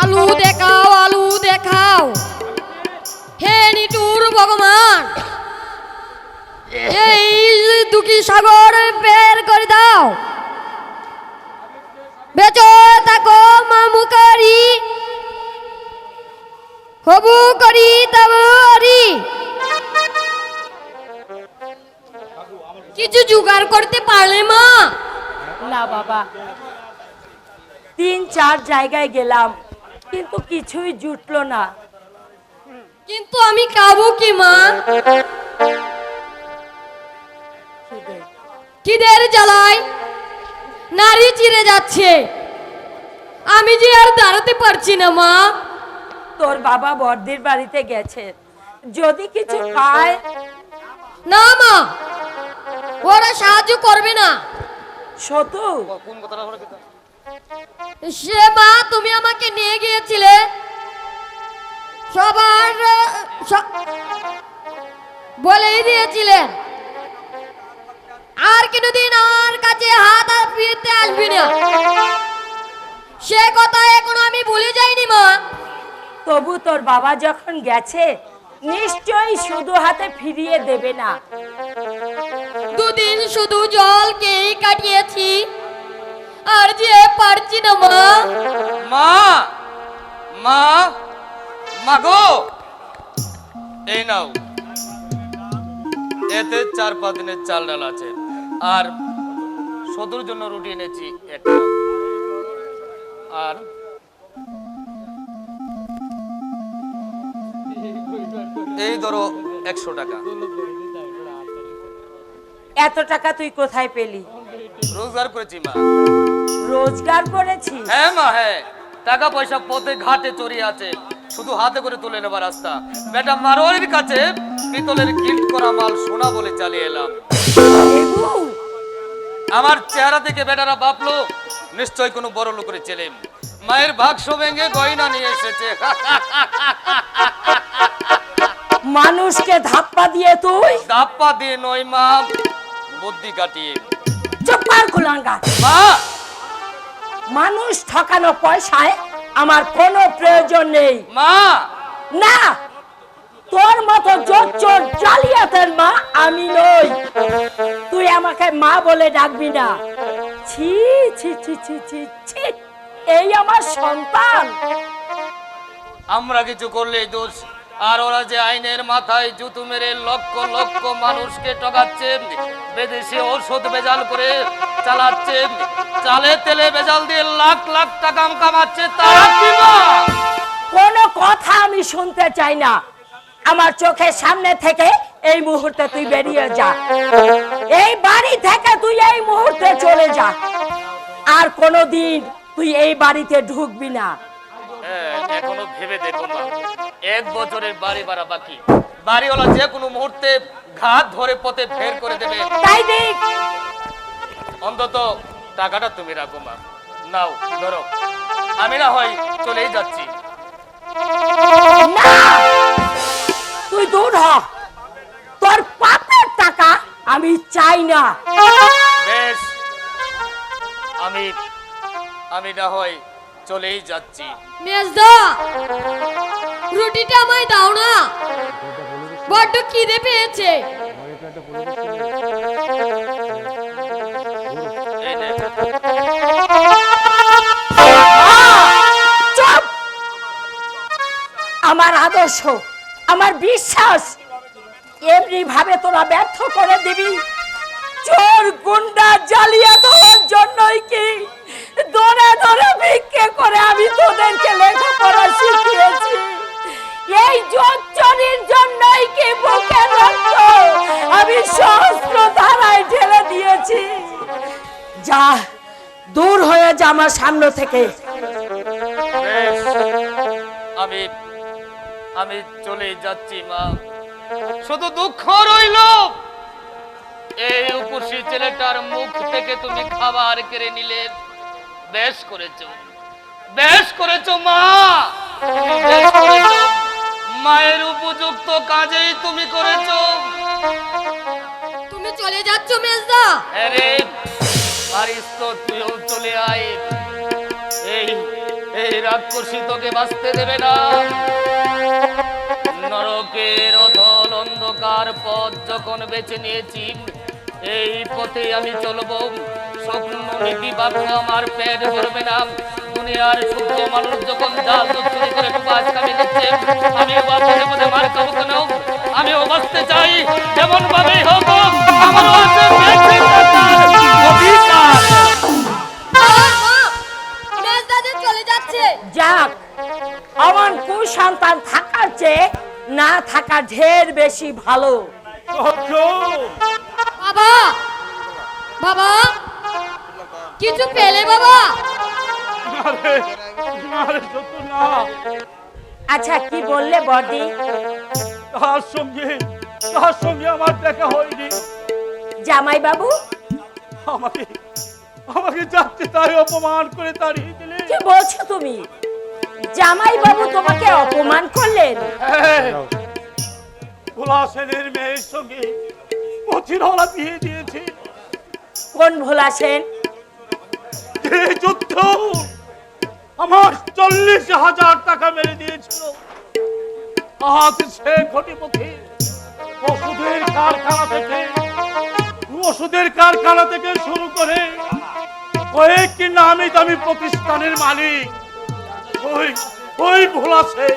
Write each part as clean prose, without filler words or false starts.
আলু দেখাও, আলু দেখাও, হে নিটুর ভগবান, এই দুঃখী সাগর বের করে দাও। বেঁচে থাকো মামুকারি, হবু করি তাবরি, কিছু জোগাড় করতে পারলে মা? না বাবা, 3-4 জায়গায় গেলাম কিন্তু কিছুই জুটলো না। কিন্তু আমি খাবো কি মা? খিদের জ্বালায় নারী চিরে যাচ্ছে, আমি যে আর দাঁড়াতে পারছি না মা। তোর বাবা বর্দির বাড়িতে গেছে, যদি কিছু পায়। না মা, ওরা সাহায্য করবে না। সতু, সে মা তুমি আমাকে নিয়ে গিয়েছিলে, সবার বলেই দিয়েছিলেন আর কোনোদিন আমার কাছে হাত আর ফিরতে আসবি না। সে কথা এখন আমি ভুলে যাইনি মা। তবু তোর বাবা যখন গেছে নিশ্চয়ই শুধু হাতে ফিরিয়ে দেবে না। দুদিন শুধু জল খেয়ে কাটিয়েছি, আর যে পারছি না মা। মা, মা, মা গো, এই নাও, এতে 4-5 দিনের চাল ডাল আছে, আর সদুর জন্য রুটি এনেছি একটা, আর এই ধরো 100 টাকা। এত টাকা তুই কোথায় পেলি? রোজগার করেছি মা। রোজগার করেছিস? হ্যাঁ মা, হ্যাঁ, টাকা পয়সা পথে ঘাটে চড়িয়ে আছে, শুধু হাতে করে তুলে নেবার রাস্তা। বেটা মারোয়ারির কাছে পিতলের গিফট করা মাল সোনা বলে চালিয়ে এলাম। আমার চেহারা থেকে বেটারা ভাবলো নিশ্চয় কোনো বড় লোকের ছেলে, মায়ের বাক্স ভেঙে গয়না নিয়ে এসেছে। মানুষকে ধাপ্পা দিয়ে তুই? ধাপ্পা দিয়ে নয় মা, বুদ্ধি কাটিয়ে। চুপ কর কুলাঙ্গার। মা, মানুষ ঠকানো পয়সায় আমার কোনো প্রয়োজন নেই। মা, না, তোর মতো জোচ্চোর জালিয়াতের মা আমি নই। তুই আমাকে মা বলে ডাকবি না। ছি ছি ছি ছি ছি ছি, এই আমার সন্তান। আমরা কিছু করলেই দোষ, আর ওরা যে আইনের মাথায় জুতো মেরে লক্ষ লক্ষ মানুষকে ঠকাচ্ছে, বিদেশি ঔষধ ভেজাল করে চালাচ্ছে, চালে তেলে ভেজাল দিয়ে লাখ লাখ টাকা কামাচ্ছে, তারা কি মা? কোনো কথা আমি শুনতে চাই না। আমার চোখের সামনে থেকে এই মুহূর্তে তুই বেরিয়ে যা। এই বাড়ি থেকে তুই এই মুহূর্তে চলে যা। আর কোনোদিন তুই এই বাড়িতে ঢুকবি না। এখনো ভেবে দেখো মা, 1 বছরের বাড়ি ভাড়া বাকি, বাড়িওয়ালা যে কোনো মুহূর্তে ঘাট ধরে পথে ফের করে দেবে। তাই দেখ, অন্তত টাকাটা তুমি রাখো মা। নাও ধরো, আমি না হয় চলেই যাচ্ছি। না, তুই দূর হ। তোর পাপের টাকা আমি চাই না। বেশ, আমি না হয় চলেই যাচ্ছি। মেজদা, রুটিটা আমায় দাও না, বড্ড খিদে পেয়েছে। এই নে। চুপ! আমার আদর্শ, আমার বিশ্বাস এমনি ভাবে তোরা ব্যর্থ করে দিবি? চোর গুন্ডা জালিয়াতের জন্যই কি দৌড়ে দৌড়ে ভিক্ষে করে আমি তোদেরকে লেখাপড়া শিখিয়েছি? এই জোচ্চুরির জন্যই কি বুকের রক্ত আমি সহস্র ধারায় ঢেলে দিয়েছি? যা, দূর হয়ে যা আমার সামনে থেকে। বেশ, আমি চলেই যাচ্ছি মা। শুধু দুঃখ রইল, এই উপসী ছেলেটার মুখ থেকে তুমি খাবার কেড়ে নিলে। বেশ করেছো, বেশ করেছো মা, তুমি বেশ করেছো। মায়ের উপযুক্ত কাজেই তুমি করেছো। তুমি চলে যাচ্ছ মেজদা? আরে পারিস তো তুইও চলে আয়। এই এই রাক্ষসী তোকে বাঁচতে দেবে না। নরকের অতল অন্ধকার পথ যখন বেছে নিয়েছি, এই পথে আমি চলবো। স্বপ্ন নীতি বাক্য আমার পেট ভরবে না। দুনিয়ার শুদ্ধ মানুষ যখন জাল চুরি করে বাস কামে দিচ্ছে, আমিও বাপরে মধ্যে মার খাবো কেন? আমিও বাঁচতে চাই, যেমন ভাবেই হোক আমারও আছে বেঁচে থাকার অধিকার। মেজদাদে চলে যাচ্ছে। যাক, আমার কুসন্তান থাকার চেয়ে না থাকা ঢের বেশি ভালো। বাবা, বাবা, কিছু পেলে বাবা? আচ্ছা, কি বললে বড়দি? তার সঙ্গে আমার দেখা হয়নি। জামাই বাবু, আমাকে আমাকে যাচ্ছে তাই অপমান করে তাড়িয়ে দিলে। কি বলছো তুমি? জামাই বাবু তোমাকে অপমান করলেন? ভোলা সেনের মেয়ের সঙ্গে মথিরওয়ালা বিয়ে দিয়েছে। কোন ভোলা সেন? যে যুদ্ধ আমার 40,000 টাকা মেরে দিয়েছিল, আজ সে ঘটিপথে ওষুধের কারখানা থেকে শুরু করে কয়েকটি নামি দামি প্রতিষ্ঠানের মালিক ওই ভোলা সে।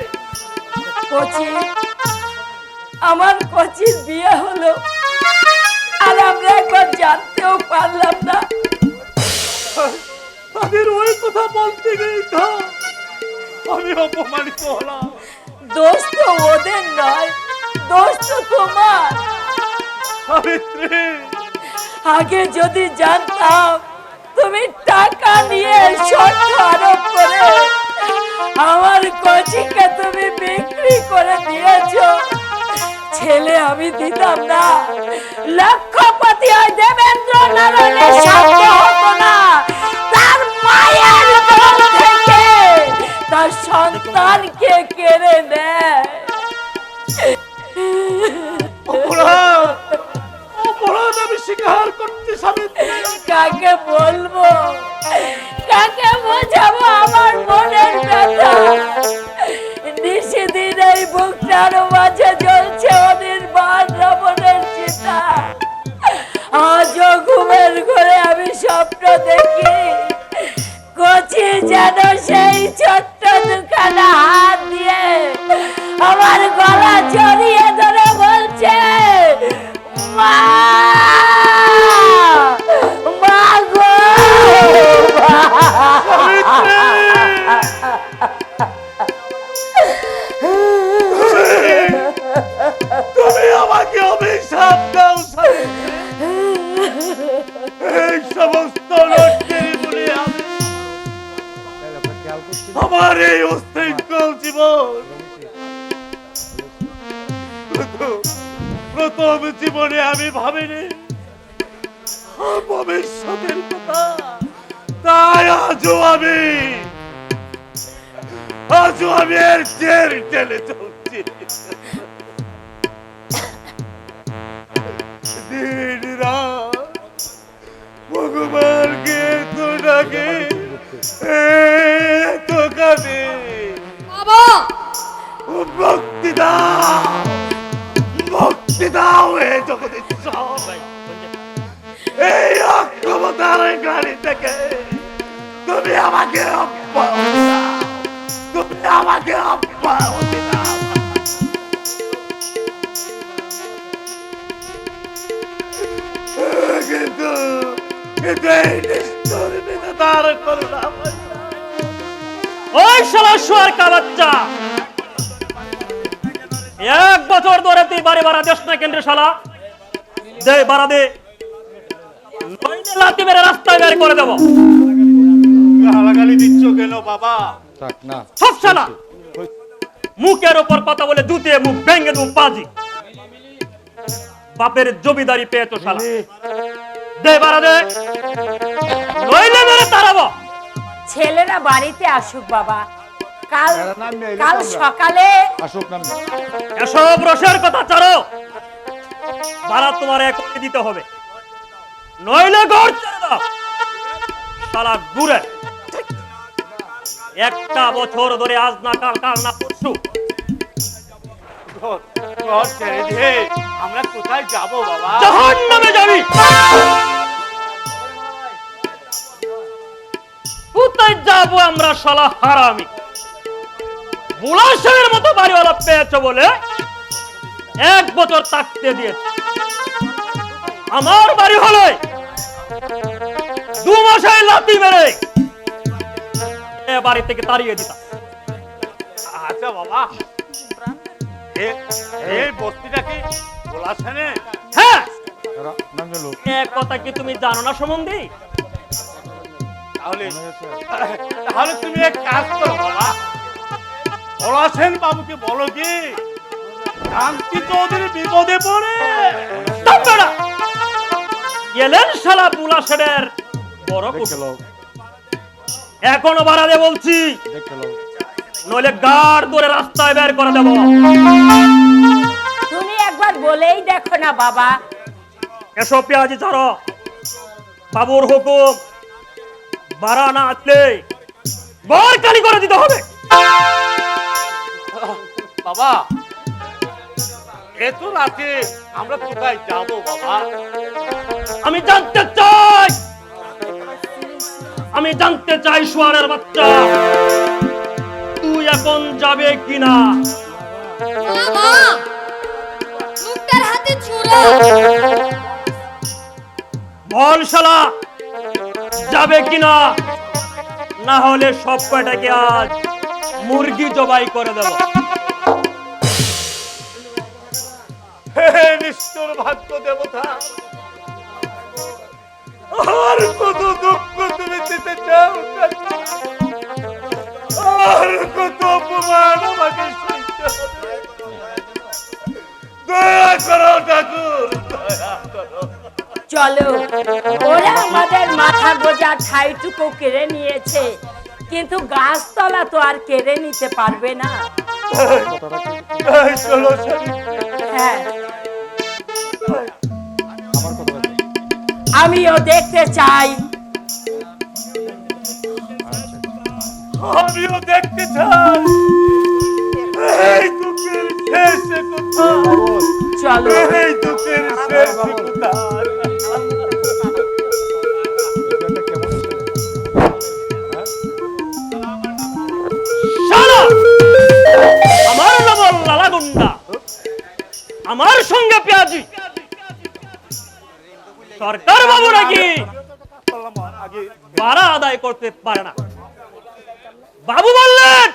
কচি, আমার কচির বিয়ে হলো আর আমরা একবার জানতেও পারলাম না। তাদের ওই কথা বলতে গেই তো আমি অপমানিত হলাম। দোষ তো ওদের নয়, দোষ তো তোমার। সাবিত্রী, আগে যদি জানতাম তুমি টাকা নিয়ে শর্ত আরোপ করে আমার কচিকে তুমি বিক্রি করে দিয়েছো, ছেলে আমি দিতাম না। লক্ষপতি হয় দেবেন্দ্র নারায়ণের সাধ্য হতো না তার মায়ের দল থেকে তার সন্তানকে কেড়ে নেয়। অপরাধ আমি স্বীকার করতে সাবিত্রী। কাকে বলবো, কাকে বোঝাবো আমার মনের ব্যথা? নিশিদিন এই বুকটার মাঝে জ্বলছে অনির্বাণ রাবণের চিতা। আজও ঘুমের ঘরে আমি স্বপ্ন দেখি কচি যেন সেই ছোট্ট দুখানা হাত দিয়ে আমার গলা জড়িয়ে ধরে বলছে, মা, মা গো। তুমি আমাকে অভিশাপ দাও সাবিত্রী। এই সমস্ত লটকেরি বলে আমার এই অশৃঙ্খল জীবন প্রথম জীবনে আমি ভাবিনি ভবিষ্যতের কথা, তাই আজও আমি এর জের টেনে চলছি। দিন রাত ভগবানকে তো ডাকে, তো কাঁদে। বাবা, মুক্তি দাও, মুক্তি দাও হে জগদীশ্বর। এই অক্ষমতার গাড়ি থেকে তুমি আমাকে অব্যাহতি দাও, তুমি আমাকে অব্যাহতি দাও। কিন্তু এই নিষ্ঠুর বিধাতার করুণা ওই শালা শুয়ারকা বাচ্চা, 1 বছর ধরে তুই বাড়ি ভাড়া দিস না কেন্দ্র শালা? দে ভাড়া দে, নইলে লাথি মেরে রাস্তায় বের করে দেবো। গালাগালি দিচ্ছ কেন বাবা? সব শালা মুখের ওপর কথা বলে দুতে মুখ ভেঙে দেবো পাজি। বাপের জমিদারি পেয়েছো শালা, দে ভাড়া দে, নইলে মেরে তাড়াবো। ছেলেরা বাড়িতে আসুক বাবা, কাল সকালে এসব রসের কথা ছাড়ো, ভাড়া তোমার এক দিতে হবে, নইলে ঘর ছেড়ে দাও শালা ঘুরে। একটা বছর ধরে আজ না কাল, কাল না পরশু ঘর ছেড়ে দিয়ে আমরা কোথায় যাব বাবা? জাহান্নামে যাবি। কোথায় যাবো আমরা শালা হারামি? বুলাশের মতো বাড়িওয়ালা পেয়েছ বলে 1 বছর থাকতে দিয়েছে। আমার বাড়ি হলে 2 মাসে লাথি মেরে এ বাড়ি থেকে তাড়িয়ে দিতাম। আচ্ছা বাবা, এই বস্তিটা কি বলাছেনে? হ্যাঁ, এক কথা কি তুমি জানো না সম্বন্ধে? তাহলে তাহলে তুমি এক কাজ করো বাবা, বলাছেন বাবুকে বলো কি শান্তি চৌধুরী বিপদে পড়ে। তোমরা এলেন শালা বুলাশের বড় কুটুম। এখনো বাড়াতে বলছি, নইলে গাড় ধরে রাস্তায় বের করে দেব। তুমি একবার বলেই দেখো না বাবা। এসো পেঁয়াজি ছাড়ো, বাবুর হুকুম, বাড়া না আসলে বার কালি করে দিতে হবে। বাবা এত রাতে আমরা কোথায় যাব বাবা? আমি জানতে চাই শুয়ারের বাচ্চা, তুই এখন যাবে কিনা? মা, মুক্তার হাতে ছুরা। বল শালা যাবে কিনা, না হলে সব কয়টাকে আজ মুরগি জবাই করে দেব। হে নিষ্ঠুর ভাগ্য দেবতা, আর কত দুঃখ তুমি দিতে চাও, আর কত অপমান আমাকে সইতে হবে। দয়া করো ঠাকুর, দয়া করো। চলো, ওরা আমাদের মাথা গোজা ঠাইটুকু কেড়ে নিয়েছে, কিন্তু গাছতলা তো আর কেড়ে নিতে পারবে না। এই চলো শরীফ। হ্যাঁ, আমিও দেখতে চাই। আমিও দেখতে চাই এই দুঃখের শেষে কোথায়, চলো। এই দুঃখের শেষে কোথায়। শালা আমার নাম লালা গুন্ডা, আমার সঙ্গে পেঁয়াজি। সরকার বাবু নাকি ভাড়া আদায় করতে পারে না। বাবু বললেন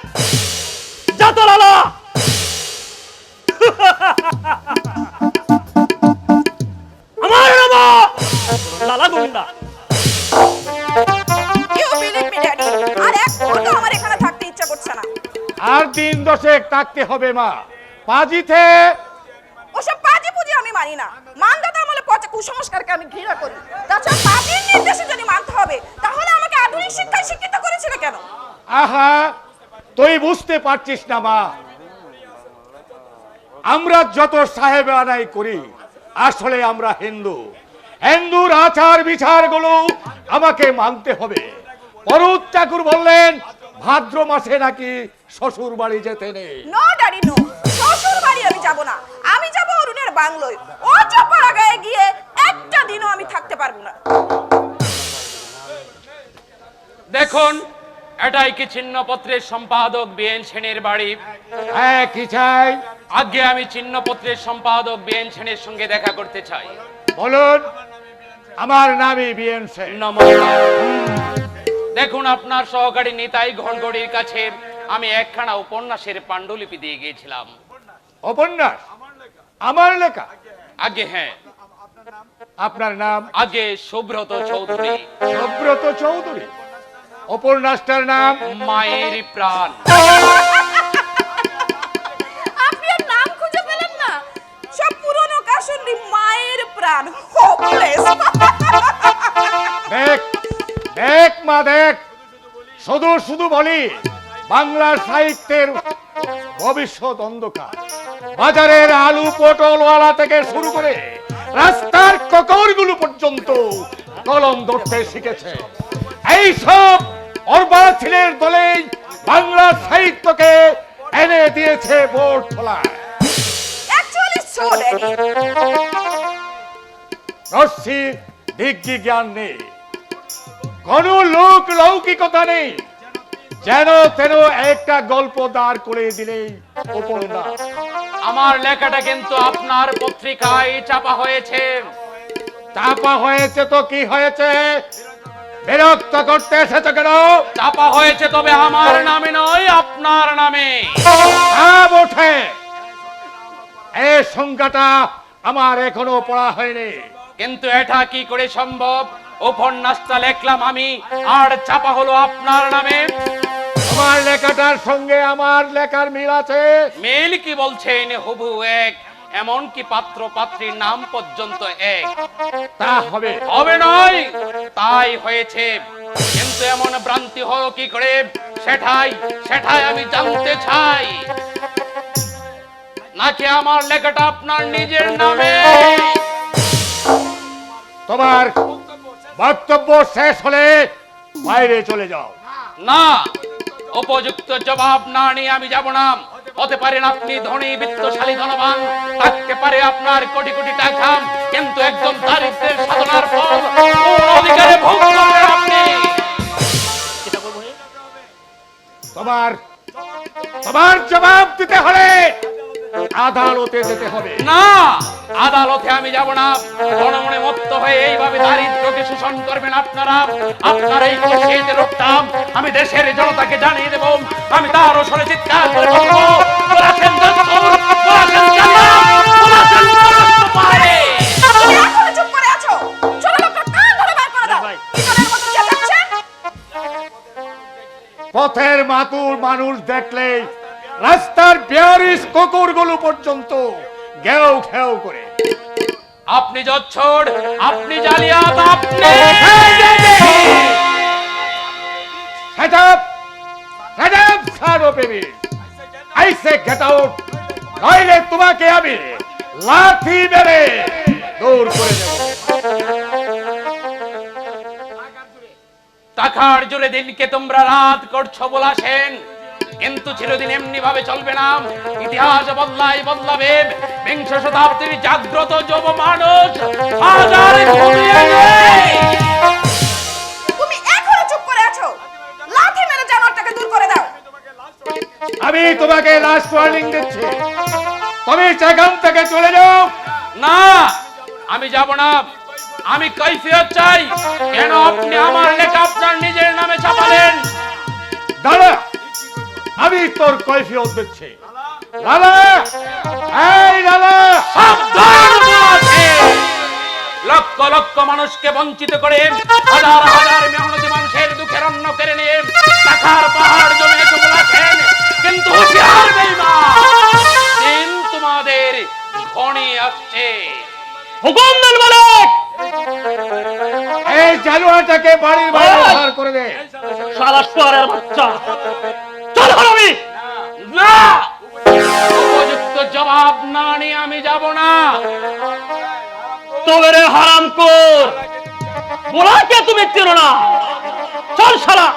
যত লালা। আমার নাম লালা গুন্ডা। You believe me, Daddy? আর এক মুহূর্ত আমার এখানে থাকতে ইচ্ছা করছে না। আর 3 দশেক থাকতে হবে মা। পাজিতে ওসব পাজি পুজি আমি মানি না। মানদাতা আমলে পচা কুসংস্কারকে আমি ঘৃণা করি। তাছাড়া পাজির নির্দেশে যদি মানতে হবে, তাহলে আমাকে আধুনিক শিক্ষায় শিক্ষিত করেছিল কেন? আহা, তুই বুঝতে পারছিস না মা, আমরা যত সাহেব আদায় করি আসলে আমরা হিন্দু। হিন্দুর আচার বিচারগুলো আমাকে মানতে হবে। পরুত ঠাকুর বললেন ভাদ্র মাসে নাকি শ্বশুর বাড়ি যেতে নেই। নো ড্যাডি নো, শ্বশুর বাড়ি আমি যাব না। আমি যাব অরুণের বাংলোয়। ও চপাড়া গায়ে গিয়ে একটা দিনও আমি থাকতে পারবো না। দেখুন, এটাই কি চিহ্নপত্রের সম্পাদক বিএন সেনের বাড়ি? হ্যাঁ, কি চাই? আগে আমি চিহ্নপত্রের সম্পাদক বিএন সেনের সঙ্গে দেখা করতে চাই। বলুন। আমার নামই বিএন সেন। নমস্কার। দেখুন, আপনার সহকারী নিতাই ঘনগড়ির কাছে আমি একখানা উপন্যাসের পাণ্ডুলিপি দিয়ে গিয়েছিলাম। উপন্যাস আমার লেখা? আগে হ্যাঁ। আপনার নাম? আগে সুব্রত চৌধুরী। সুব্রত চৌধুরী। উপন্যাসটার নাম? মায়ের প্রাণ। আপনি আর নাম খুঁজে পেলেন না? সব পুরনো কাশুন্ডি মায়ের প্রাণ। হোপলেস। দেখ দেখ মা দেখ, শুধু শুধু বলি বাংলা সাহিত্যের ভবিষ্যৎ অন্ধকার। বাজারের আলু পটলওয়ালা থেকে শুরু করে রাস্তার ককরগুলো পর্যন্ত কলম ধরতে শিখেছে। এই সব অর্বাচীনের দলেই বাংলা সাহিত্যকে এনে দিয়েছে বোর্ড খোলায়। Actually so daddy. রশ্মি দিগ্গি জ্ঞান নেই, কোন লোক লৌকিকতা নেই, যেন তেন একটা গল্প দাঁড় করে দিলেই উপন্যাস। আমার লেখাটা কিন্তু আপনার পত্রিকায় চাপা হয়েছে। চাপা হয়েছে তো কি হয়েছে? বিরক্ত করতে এসেছে কেন? চাপা হয়েছে তবে আমার নামে নয়, আপনার নামে। ওঠে এই সংখ্যাটা আমার এখনো পড়া হয়নি। কিন্তু এটা কি করে সম্ভব? উপন্যাসটা লেখলাম আমি, আর চাপা হলো আপনার নামে। তোমার লেখাটার সঙ্গে আমার লেখার মিল আছে। মিল কি বলছেন? হুবহু এক, এমনকি পাত্র পাত্রীর নাম পর্যন্ত এক। তা হবে হবে নয়, তাই হয়েছে। কিন্তু এমন ভ্রান্তি হলো কি করে, সেটাই আমি জানতে চাই। নাকি আমার লেখাটা আপনার নিজের নামে? তোমার বক্তব্য শেষ হলে বাইরে চলে যাও। না, উপযুক্ত জবাব না নিয়ে আমি যাব না। হতে পারেন আপনি ধনী, বিত্তশালী, ধনবান, থাকতে পারে আপনার কোটি কোটি টাকা, কিন্তু একজন দারিদ্রের সাধনার ফল কোন অধিকারে ভোগ করবেন আপনি? তোমার জবাব দিতে হলে আদালতে যেতে হবে। না, আদালতে আমি যাব না। জনমনে মত্ত হয়ে এইভাবে দারিদ্রকে শোষণ করবেন আপনারা। আপনার এই কষিয়ে রোগটা আমি দেশের জনতাকে জানিয়ে দেব। আমি তার ওসরে চিৎকার করে বলবো, বলেছেন দস্তুর, বলেছেন জান্নাত, বলেছেন পারে। তুমি এখনো চুপ করে আছো? চলো লোকটা কান ধরে বের করে দাও। ইঁদুরের মতো চেঁচাচ্ছেন। পথের মাতুর মানুষ দেখলে রাস্তার বেয়ারিশ কুকুরগুলো পর্যন্ত ঘেউ ঘেউ করে। আপনি জচ্ছড়, আপনি জালিয়াত, আপনি Shut up! Shut up, son of a bitch! I say get out! নইলে তোমাকে আমি লাথি মেরে দূর করে দেব। টাকার জোরে দিনকে তোমরা রাত করছো বলাছেন, কিন্তু চিরদিন এমনি ভাবে চলবে না। ইতিহাস বদলাবে। বিংশ শতাব্দীর জাগ্রত যুব মানুষ হাজার ঘুমিয়ে নেই। তুমি এখনো চুপ করে আছো? লাথি মেরে জানোয়ারটাকে দূর করে দাও। আমি তোমাকে লাস্ট ওয়ার্নিং দিচ্ছি, তুমি সেখান থেকে চলে যাও। না, আমি যাব না। আমি কৈফিয়ত চাই। কেন আপনি আমার লেখা আপনার নিজের নামে ছাপালেন? দাঁড়া, আমি তোর কৈফিয়ত দিচ্ছি। লালা, এই লালা, সাবধান আছে। লক্ষ লক্ষ মানুষকে বঞ্চিত করে, হাজার হাজার মেহনতি মানুষের দুঃখের অন্ন কেড়ে নিয়ে টাকার পাহাড় জমিয়েছে বলেছেন, কিন্তু হুঁশিয়ার বেঈমান, দিন তোমাদের ঘনিয়ে আসছে। হুকুম দেন মালিক। এই জানোয়ারটাকে বাড়ির বাইরে বার করে দে। শালা শুয়ারের বাচ্চা, চল হারামি। না, উপযুক্ত জবাব না নিয়ে আমি যাব না। তোরে হারামখোর, বলাকে তুমি চেনো না। চল শালা,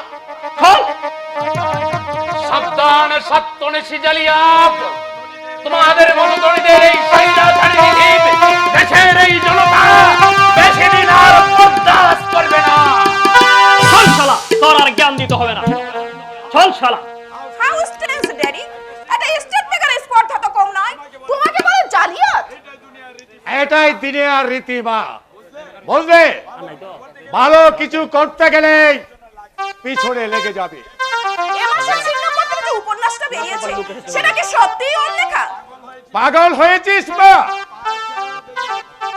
চল। সাবধান, সত্যনিশি জালিয়াত। তোমাদের মতো দরিদ্রের এই স্বৈরাচারী নীতি দেশের এই জনতা বেশি দিন আর বরদাস্ত করবে না। চল শালা, তোর আর জ্ঞান দিতে হবে না। চল শালা। হাউ স্টেন্স ড্যাডি? এটা স্টেট থেকে স্পর্ধা তো কম নয়। তোমাকে বলে জালিয়াত। এটাই দিনের রীতি মা, বুঝলে? ভালো কিছু করতে গেলে পিছনে লেগে যাবে। এ মাসের ছিন্নপত্রে যে উপন্যাসটা বেরিয়েছে, সেটা কি সত্যিই ওর লেখা? পাগল হয়েছিস মা?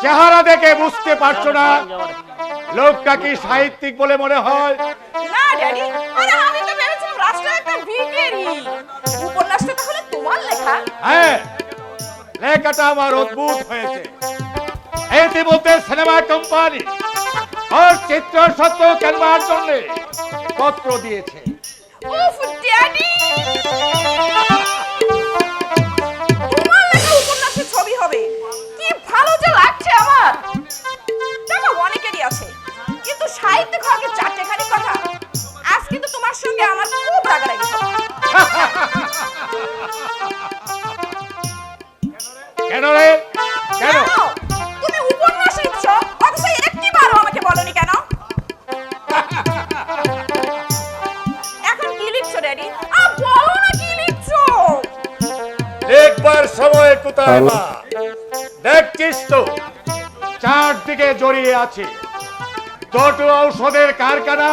চেহারা দেখে বুঝতে পারছো না লোকটা কি সাহিত্যিক বলে মনে হয়? না ড্যাডি, আরে আমি তো ভেবেছিলাম রাষ্ট্রের একটা ভিখারি। উপন্যাসটা তাহলে তোমার লেখা? হ্যাঁ, লেখাটা আমার অদ্ভুত হয়েছে। ইতিমধ্যে সিনেমা কোম্পানি ওর চিত্র সত্য কেনবার জন্য পত্র দিয়েছে। উফ ড্যাডি, তোমার লেখা উপন্যাসের ছবি হবে, কি ভালো যে লাগছে আমার। টাকা অনেকেরই আছে, কিন্তু সাহিত্যিক হওয়া কি চারটেখানি কথা? আজ কিন্তু তোমার সঙ্গে আমার খুব রাগারাগি হবে। কোথায় মা? দেখছিস তো চারদিকে জড়িয়ে আছে দুটো ঔষধের কারখানা,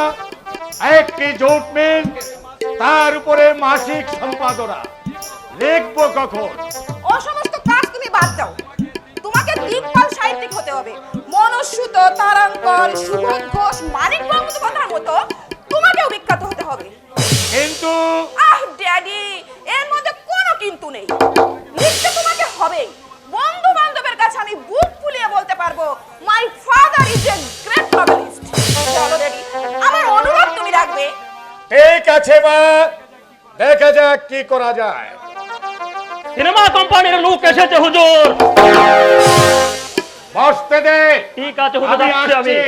একটি জুট মিল, তার উপরে মাসিক সম্পাদনা। লিখবো কখন? ও সমস্ত কাজ তুমি বাদ দাও, তোমাকে দিকপাল সাহিত্যিক হতে হবে। মনুষ্যুত, তারাঙ্কর, সুবোধ ঘোষ, মানিক বন্দ্যোপাধ্যায়ের মতো তোমাকেও বিখ্যাত হতে হবে। কিন্তু আহ ড্যাডি, এর মধ্যে কোনো কিন্তু নেই। লিখতে তোমাকে হবে। বন্ধু বান্ধবের কাছে আমি বুক ফুলিয়ে বলতে পারবো, my father is a great novelist. চলো ড্যাডি, আমার অনুরোধ তুমি রাখবে। ঠিক আছে মা, দেখা যাক কি করা যায়। সিনেমা কোম্পানির লোক এসেছে হুজুর। বসতে দে। ঠিক আছে হুজুর, আমি যাচ্ছি আমি। আসছি।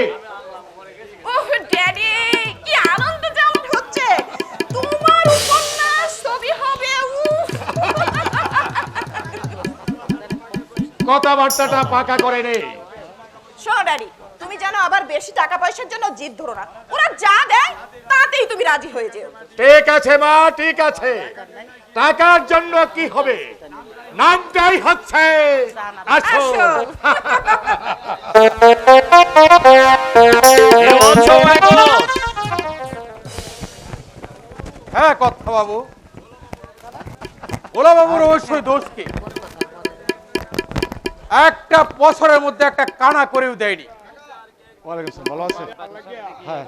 ওহ ড্যাডি, কি আনন্দ যে আমার হচ্ছে। তোমার উপন্যাস ছবি হবে। উফ। কথাবার্তাটা পাকা করে নে। শোনো ড্যাডি, তুমি জানো আবার বেশি টাকা পয়সার জন্য জিদ ধরো না। ওরা যা দেয় তাতেই তুমি রাজি হয়ে যেও। ঠিক আছে মা, ঠিক আছে। টাকার জন্য কি হবে, নামটাই হচ্ছে আসল। আসো। এ বলছো মাইকেল? হ্যাঁ কথা বাবু, ওলা বাবুর অবশ্যই দোষ কি? একটা বছরের মধ্যে একটা কানা করেও দেয়নি। ভালো আছে? হ্যাঁ,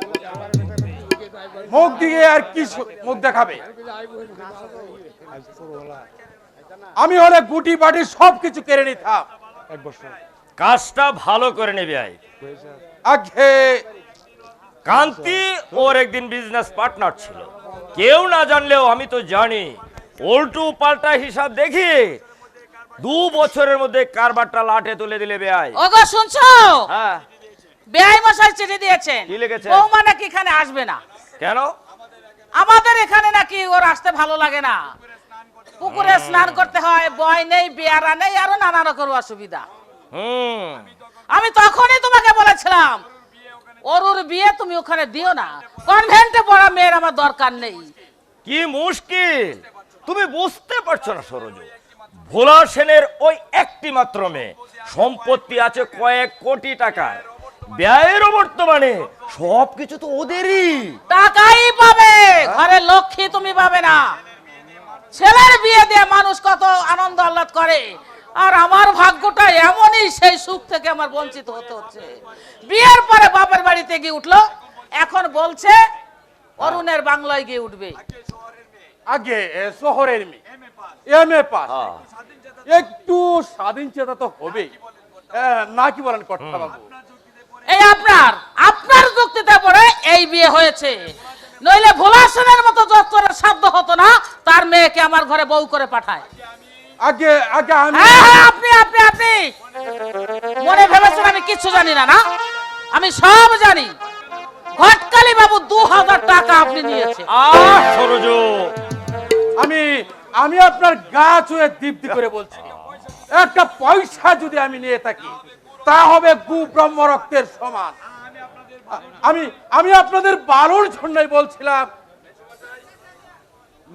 মুখ দিয়ে আর কি মুখ দেখাবে? আমি হলে গুটি বাটি সবকিছু কেড়ে নিতাম। কাজটা ভালো করে নেবে আই। আগে কান্তি ওর একদিন বিজনেস পার্টনার ছিল, কেউ না জানলেও আমি তো জানি। উল্টো পাল্টা হিসাব দেখি 2 বছরের মধ্যে কারবারটা লাটে তুলে দিলে বেআই। ওগো শুনছো? হ্যাঁ, বেআই মশাই চিঠি দিয়েছেন। কি লিখেছে? বৌমা নাকি এখানে আসবে না। কেন? আমাদের এখানে নাকি ওর আসতে ভালো লাগে না। পুকুরে স্নান করতে হয়, বয় নেই, বেয়ারা নেই, আরো নানা রকম অসুবিধা। আমি তখনই তোমাকে বলেছিলাম ওর বিয়ে তুমি ওখানে দিও না, কনভেন্টে পড়া মেয়ের আমার দরকার নেই। কি মুশকিল, তুমি বুঝতে পারছো না সরোজ। ভোলা সেনের ওই একটি মাত্র মেয়ে, সম্পত্তি আছে কয়েক কোটি টাকার। ব্যয়েরও বর্তমানে সবকিছু তো ওদেরই। টাকাই পাবে, ঘরে লক্ষ্মী তুমি পাবে না। ছেলের বিয়ে দিয়ে মানুষ কত আনন্দ আহ্লাদ করে, আর আমার ভাগ্যটা এমনই, সেই সুখ থেকে আমার বঞ্চিত হতে হচ্ছে। বিয়ের পরে বাপের বাড়িতে গিয়ে উঠলো, এখন বলছে অরুণের বাংলায় গিয়ে উঠবে। আগে শহরের মেয়ে, MA পাস, একটু স্বাধীন চেতা তো হবেই না, কি বলেন কর্তা বাবু? এই আপনার যুক্তিতে পড়ে এই বিয়ে হয়েছে, নইলে ভোলা সেনের মতো যত্তরের শব্দ হতো না তার মেয়েকে আমার ঘরে বউ করে পাঠায়। আগে আগে আমি আপনি মনে ভেবেছেন আমি কিচ্ছু জানি না? না, আমি সব জানি। ঘটকালি বাবু 2000 টাকা আপনি নিয়েছে। সরোজ, আমি আপনার গা ছুঁয়ে দীপ্তি করে বলছি, একটা পয়সা যদি আমি নিয়ে থাকি তা হবে গু ব্রহ্ম রক্তের সমান। আমি আপনাদের ভালোর জন্যই বলছিলাম।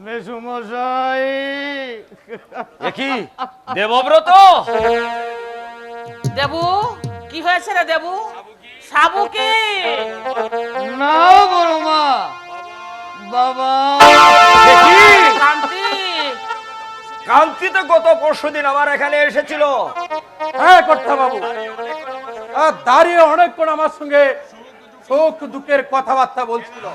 মেসুমশাই, দেখি দেবব্রত। দেবু, কি হয়েছে রে দেবু? সাবু কি? না বড় মা, বাবা। দেখি শান্তি, কান্তি তো গত পরশুদিন আমার এখানে এসেছিল। হ্যাঁ কর্তা বাবু, দাঁড়িয়ে অনেকক্ষণ আমার সঙ্গে সুখ দুঃখের কথাবার্তা বলছিল।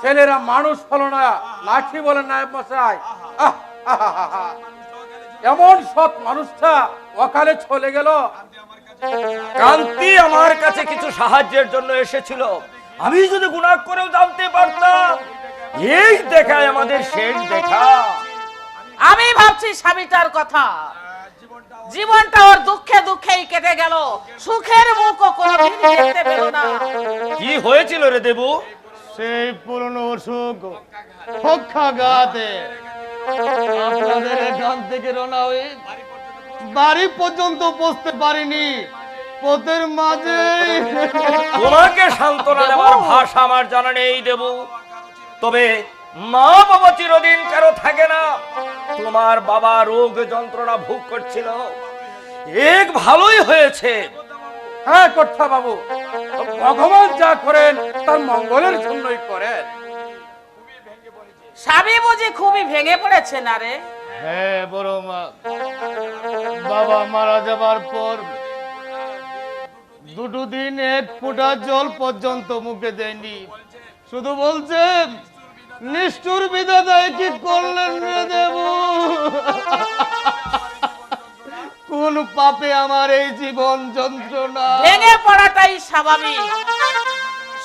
ছেলেরা মানুষ হলো না, লাঠি বলেন নায়েব মশাই। এমন সৎ মানুষটা অকালে চলে গেল। কান্তি আমার কাছে কিছু সাহায্যের জন্য এসেছিল, আমি যদি গুনাহ করেও জানতে পারতাম। এই দেখায় আমাদের শেষ দেখা। আমি ভাবছি স্বামীটার কথা। জীবনটা ওর দুঃখে দুঃখেই কেটে গেল, সুখের মুখও কোনোদিন দেখতে পেল না। কি হয়েছিল রে দেবু? সেই পুরনো অসুখ পক্ষাঘাতে আপনাদের এখান থেকে রওনা হয়ে বাড়ি পর্যন্ত পৌঁছতে পারিনি। পথের মাঝে তোমাকে সান্ত্বনা দেওয়ার ভাষা আমার জানা নেই দেবু, তবে মা বাবা চিরদিন কারো থাকে না। তোমার বাবা রোগ যন্ত্রণা ভোগ করছিল, এক ভালোই হয়েছে। হ্যাঁ কর্তা বাবু, ভগবান যা করেন তার মঙ্গলের জন্যই করেন। স্বামী বুঝি খুবই ভেঙে পড়েছে না রে? হ্যাঁ বড় মা, বাবা মারা যাবার পর দুটো দিন এক ফোঁটা জল পর্যন্ত মুখে দেয়নি, শুধু বলছেন নিষ্ঠুর বিধাতায় কি করলেন রে দেব, কোন পাপে আমার এই জীবন যন্ত্রণা। ভেঙে পড়াটাই স্বাভাবিক।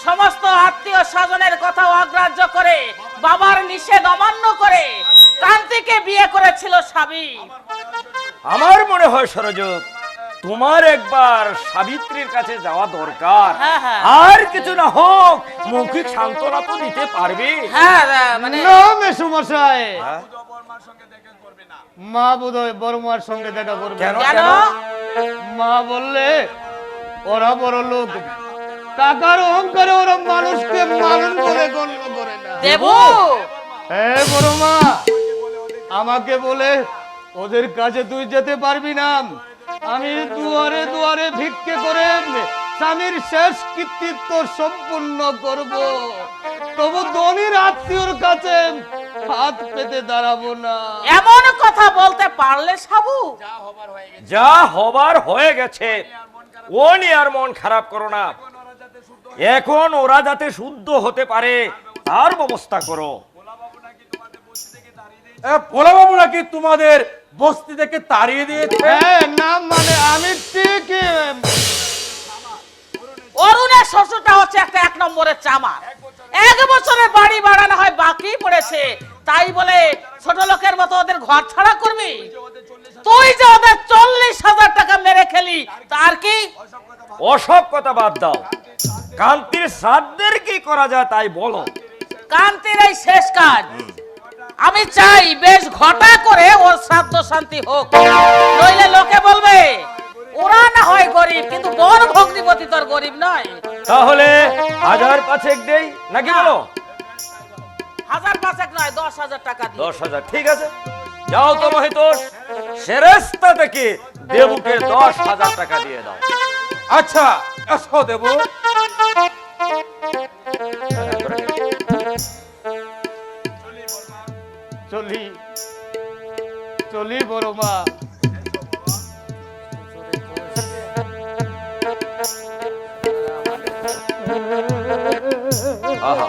সমস্ত আত্মীয় স্বজনের কথা অগ্রাহ্য করে, বাবার নিষেধ অমান্য করে কান্তিকে বিয়ে করেছিল স্বামী। আমার মনে হয় সরোজ, তোমার একবার সাবিত্রীর কাছে যাওয়া দরকার। হ্যাঁ, হ্যাঁ। আর কিছু না হোক মৌখিক সান্ত্বনা তো দিতে পারবে। হ্যাঁ মানে না মেসুমশাই, হ্যাঁ? মা বোধহয় বড় মার সঙ্গে দেখা করবে। কেন? কেন? মা বললে ওরা বড় লোক, টাকার অহংকারে ওরা মানুষকে মানুষ বলে গণ্য করে না। দেবু, হ্যাঁ বড় মা, আমাকে বলে ওদের কাছে তুই যেতে পারবি না, আমি দুয়ারে দুয়ারে ভিক্ষে করে স্বামীর শেষ কৃতিত্ব সম্পূর্ণ করব, তবু ধনীর আত্মীয়র কাছে হাত পেতে দাঁড়াবো না। এমন কথা বলতে পারলে সাবু? যা হবার হয়ে গেছে, ও নিয়ে আর মন খারাপ করো না। এখন ওরা যাতে শুদ্ধ হতে পারে তার ব্যবস্থা করো। ভোলা বাবু নাকি তোমাদের বস্তি থেকে তাড়িয়ে দিয়েছে? হ্যাঁ না মানে আমি ঠিক অরুণের শ্বশুরটা হচ্ছে একটা 1 নম্বরের চামার। 1 বছরের বাড়ি বাড়ানো হয় বাকি পড়েছে, তাই বলে ছোট লোকের মতো ওদের ঘর ছাড়া করবি? তুই যে ওদের 40,000 টাকা মেরে খেলি, তার কি? ওসব কথা বাদ দাও, কান্তির শ্রাদ্ধের কি করা যায় তাই বলো। কান্তির এই শেষ কাজ, আমি চাই বেশ ঘটা করে ওর শ্রাদ্ধ শান্তি হোক, নইলে লোকে বলবে ওরা না হয় গরিব কিন্তু বড় ভগ্নিপতি তোর গরিব নয়। তাহলে 1000 দেই নাকি বলো? 1000 নয়, 10,000 টাকা দিই। 10,000 ঠিক আছে। যাও তো মহিতোষ, সেরেস্তা থেকে দেবুকে 10,000 টাকা দিয়ে দাও। আচ্ছা এসো দেবু। চলি চলি বড় মা। আহা,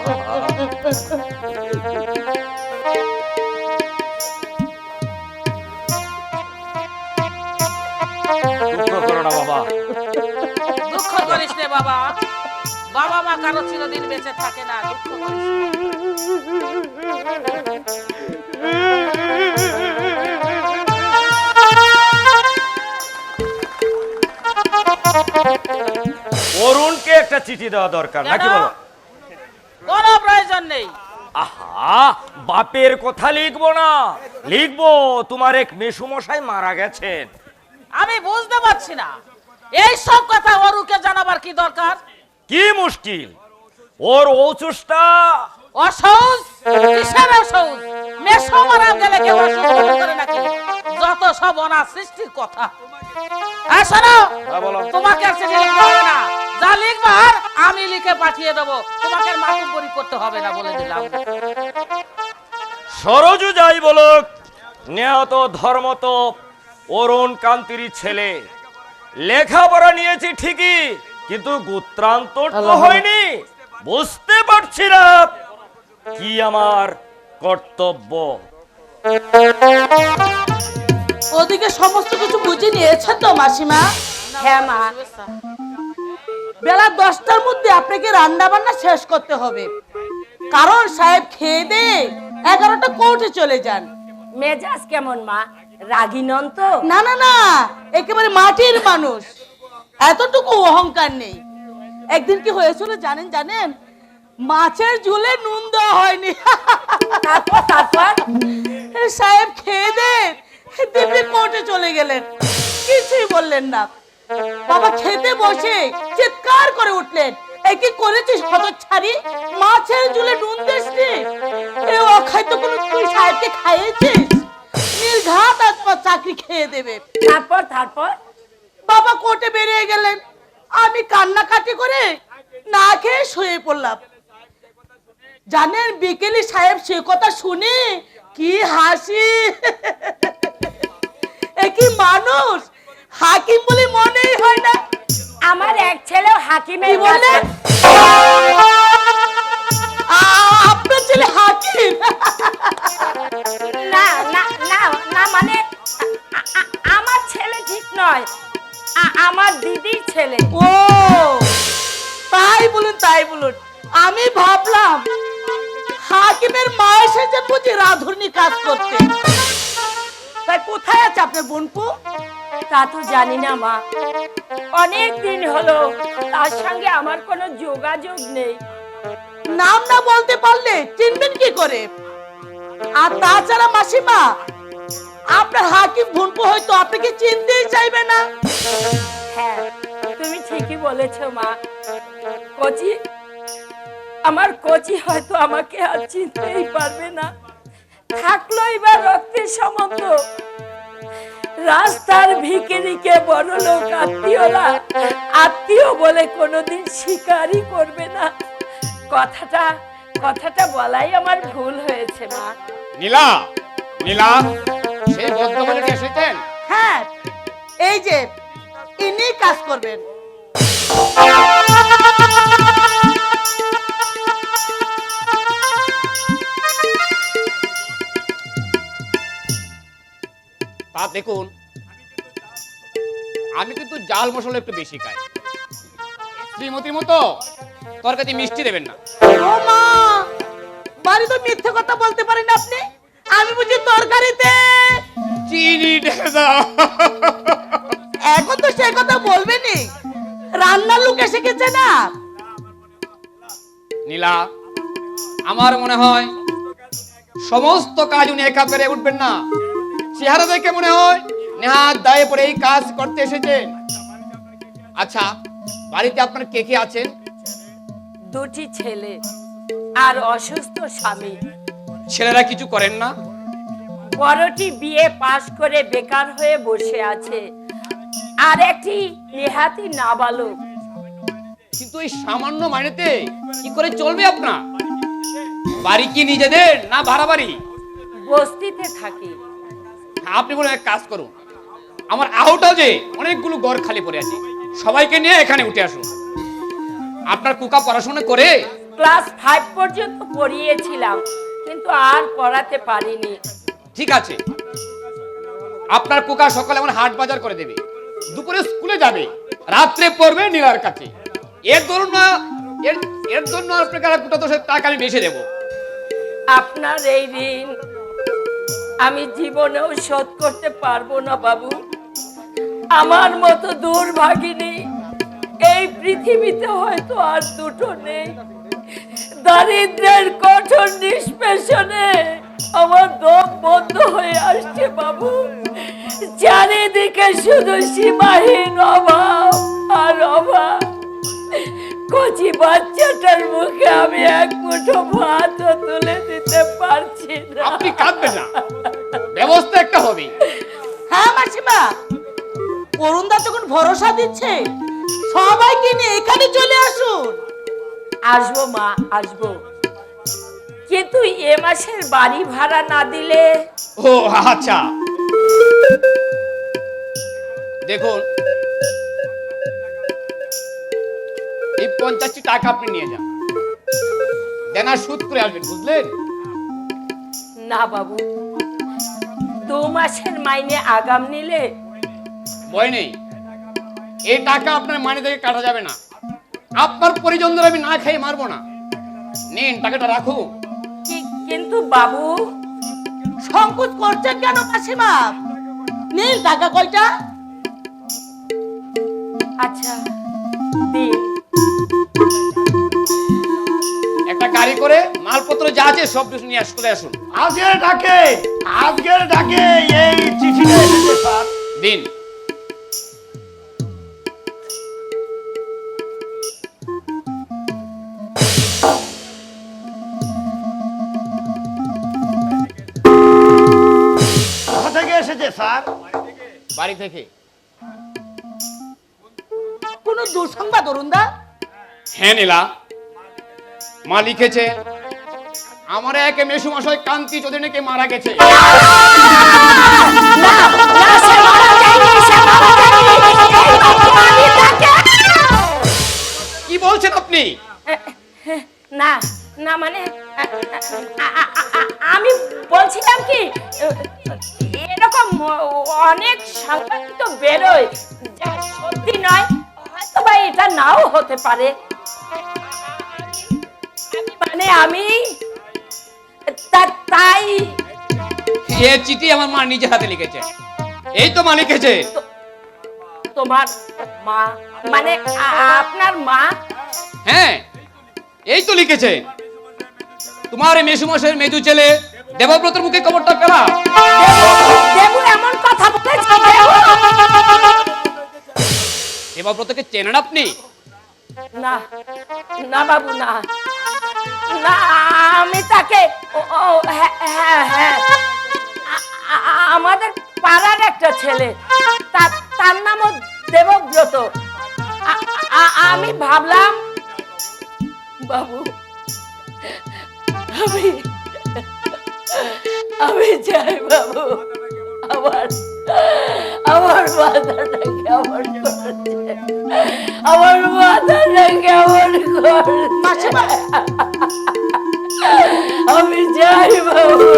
দুঃখ করো না বাবা। দুঃখ করিস রে বাবা, বাবা মা কারো চিরদিন বেঁচে থাকে না, দুঃখ করিস না। অরুণকে একটা চিঠি দেওয়া দরকার নাকি কেন? বলো? কোনো প্রয়োজন নেই। আহা, বাপের কথা লিখবো না, লিখবো তোমার এক মেসুমশাই মারা গেছেন। আমি বুঝতে পারছি না এই সব কথা অরুকে জানাবার কি দরকার? কি মুশকিল, ওর ঔচুসটা অসৌচ? কিসের অসৌচ? মেসো মারা গেলে কেউ অসৌচ মনে করে নাকি? যত সব অনার সৃষ্টির কথা। আর শোনো, হ্যাঁ, বলো। তোমাকে আর চিঠি লিখতে হবে না, যা লিখবার আমি লিখে পাঠিয়ে দেবো, তোমাকে আর মাতুব্বরি করতে হবে না বলে দিলাম। সরজু যাই বলুক, নিহত ধর্মত অরুণ কান্তির ছেলে। লেখাপড়া নিয়েছি ঠিকই, কিন্তু গোত্রান্তর তো হয়নি। বুঝতে পারছি না কি আমার কর্তব্য। ওদিকে সমস্ত কিছু বুঝে নিয়েছেন তো মাসিমা? হ্যাঁ মা, বেলা 10টার মধ্যে আপনাকে রান্না বান্না শেষ করতে হবে, কারণ সাহেব খেয়ে দিয়ে 11টা কোর্টে চলে যান। মেজাজ কেমন মা? রাগী নন তো? না না না, একেবারে মাটির মানুষ, এতটুকু অহংকার নেই। একদিন কি হয়েছিল জানেন? মাছের ঝুলে নুন দেওয়া হয়নি। তারপর সাহেব খেয়ে দিয়ে দিব্যি কোর্টে চলে গেলেন, কিছুই বললেন না। বাবা খেতে বসে চিৎকার করে উঠলেন, এ কি করেছিস হতচ্ছাড়ি, মাছের ঝুলে নুন দিসনি? এ অখাদ্য কোনো তুই সাহেবকে খাইয়েছিস? নির্ঘাত আত্মা চাকরি খেয়ে দেবে। তারপর তারপর বাবা কোর্টে বেরিয়ে গেলেন, আমি কান্নাকাটি করে না খেয়ে শুয়ে পড়লাম। জানেন বিকেলি সাহেব সে কথা শুনে কি হাসি! এ কি মানুষ, হাকিম বলে মনেই হয় না। আমার এক ছেলেও হাকিমের কি বললেন? কাছে। আপনার ছেলে হাকিম? না না না না, মানে আমার ছেলে ঠিক নয়, আমার দিদির ছেলে। ও তাই বলুন, তাই বলুন। আমি ভাবলাম হাকিমের মা এসেছে বুঝি রাধুনি কাজ করতে। তাই কোথায় আছে আপনার বোনপু? তা তো জানি না মা, অনেক দিন হলো তার সঙ্গে আমার কোনো যোগাযোগ নেই। নাম না বলতে পারলে চিনবেন কি করে? আর তাছাড়া মাসিমা, আপনার হাকিম বোনপু হয়তো আপনাকে চিনতেই চাইবে না। হ্যাঁ, তুমি ঠিকই বলেছো মা। কচি, আমার কচি হয়তো আমাকে আর চিনতেই পারবে না। থাকলো এবার রক্তের সম্বন্ধ, রাস্তার ভিখিরিকে বড় লোক আত্মীয়রা আত্মীয় বলে কোনোদিন স্বীকারই করবে না। কথাটা বলাই আমার ভুল হয়েছে মা। নীলা, নীলা, সেই ভদ্রমহিলা এসেছেন? হ্যাঁ, এই যে ইনি কাজ করবেন। তা দেখুন, আমি কিন্তু জাল মশলা একটু বেশি খাই। শ্রীমতীর মতো তরকারি মিষ্টি দেবেন না। ও মা, বাড়ি তো মিথ্যে কথা বলতে পারেন আপনি। আমি বুঝি তরকারিতে চিনি ঢেলে দাও। এখন তো সে কথা বলবেনি, রান্নার লোক এসে গেছে না। নীলা, আমার মনে হয় সমস্ত কাজ উনি একা পেরে উঠবেন না। চেহারা দেখে মনে হয় নেহাত দায়ে পড়ে এই কাজ করতে এসেছেন। আচ্ছা, বাড়িতে আপনার কে কে আছেন? দুটি ছেলে আর অসুস্থ স্বামী। ছেলেরা কিছু করেন না? বড়টি বিয়ে পাশ করে বেকার হয়ে বসে আছে, আর একটি নেহাতি নাবালক। কিন্তু এই সামান্য মাইনেতে কি করে চলবে আপনার? বাড়ি কি নিজেদের না ভাড়া বাড়ি? বস্তিতে থাকি। আপনি বলে এক কাজ করুন, আমার আউট হাউসে অনেকগুলো ঘর খালি পড়ে আছে, সবাইকে নিয়ে এখানে উঠে আসুন। আপনার কুকা পড়াশোনা করে ক্লাস 5 পর্যন্ত পড়িয়েছিলাম, কিন্তু আর পড়াতে পারিনি। ঠিক আছে, আপনার কুকা সকালে আমার হাট বাজার করে দেবে, দুপুরে স্কুলে যাবে, রাত্রে পড়বে নীলার কাছে। এর ধরুন না, এর জন্য আপনাকে আর কোটা দশের টাকা আমি বেশি দেবো। আপনার এই ঋণ আমি জীবনেও শোধ করতে পারবো না বাবু। আমার মতো দুর্ভাগিনী এই পৃথিবীতে হয়তো আর দুটো নেই। দারিদ্র্যের কঠোর নিষ্পেষণে আমার দম বন্ধ হয়ে আসছে বাবু। চারিদিকে শুধু সীমাহীন অভাব আর অভাব। কচি বাচ্চাটার মুখে আমি এক মুঠো ভাতও তুলে দিতে পারছি না। আপনি কাঁদবেন না, ব্যবস্থা একটা হবে। হ্যাঁ মাসিমা, অরুণদা যখন ভরসা দিচ্ছে সবাইকে নিয়ে এখানে চলে আসুন। আসবো মা, আসবো, কিন্তু এ মাসের বাড়ি ভাড়া না দিলে। ও আচ্ছা, দেখুন এই 50টি টাকা আপনি নিয়ে যান, দেনা সুদ করে আসবেন, বুঝলেন? না বাবু, 2 মাসের মাইনে আগাম নিলে। ভয় নেই, এই টাকা আপনার মাইনে থেকে কাটা যাবে না। আপনার পরিজনদের আমি না খেয়ে মারবো না। নিন, টাকাটা রাখুন। কিন্তু বাবু। সংকোচ করছেন কেন মাসিমা? নীল টাকা কয়টা? আচ্ছা দিন। একটা গাড়ি করে মালপত্র যা আছে সব কিছু নিয়ে চলে আসুন। আজকের ডাকে এই চিঠিটা এসেছে স্যার। দিন। এসেছে স্যার। বাড়ি থেকে? কোনো দুঃসংবাদ অরুণদা? হ্যাঁ নীলা, মা লিখেছে আমার এক মেসুমশাই কান্তি চৌধুরী নাকি মারা গেছে। কি বলছেন আপনি? না না মানে আমি বলছিলাম কি এরকম অনেক সংবাদ তো বেরোয় যা সত্যি নয়, হয়তো বা এটা নাও হতে পারে। মানে আমি তাই এ চিঠি আমার মা নিজে হাতে লিখেছে। এই তো মা লিখেছে। তোমার মা মানে আপনার মা? হ্যাঁ, এই তো লিখেছে। তোমার মেসুমশাইয়ের মেজু ছেলে দেবব্রতের মুখে খবরটা পেলা। দেবু এমন কথা বলেছে? দেবব্রতকে চেনেন আপনি? না না বাবু, না না, আমি তাকে হ্যাঁ আমাদের পাড়ার একটা ছেলে, তার নামও দেবব্রত। আমি ভাবলাম বাবু আমি চাই বাবু, আমার মাথাটা কেমন করছে, আমার মাথাটা কেমন করছে। আমি যাই বাবু,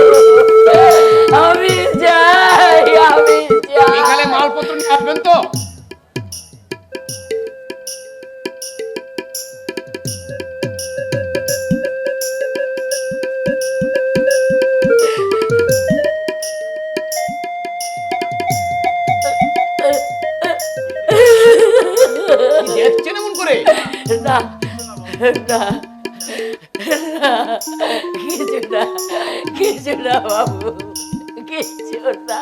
আমি যাই। বিকালে মালপত্র নিয়ে আসবেন তো? দেখছেন এমন করে? না না কিছু না বাবু, কিছু না।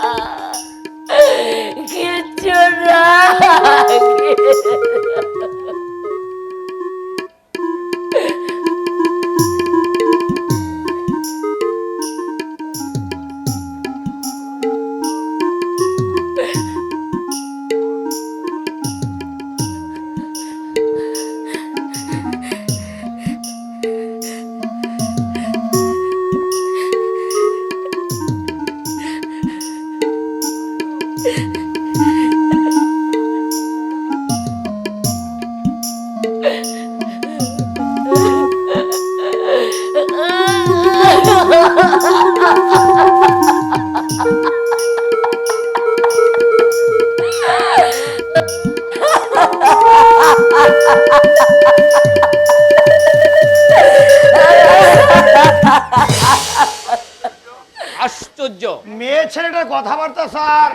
আশ্চর্য! মেয়ে ছেলেটার কথাবার্তা স্যার।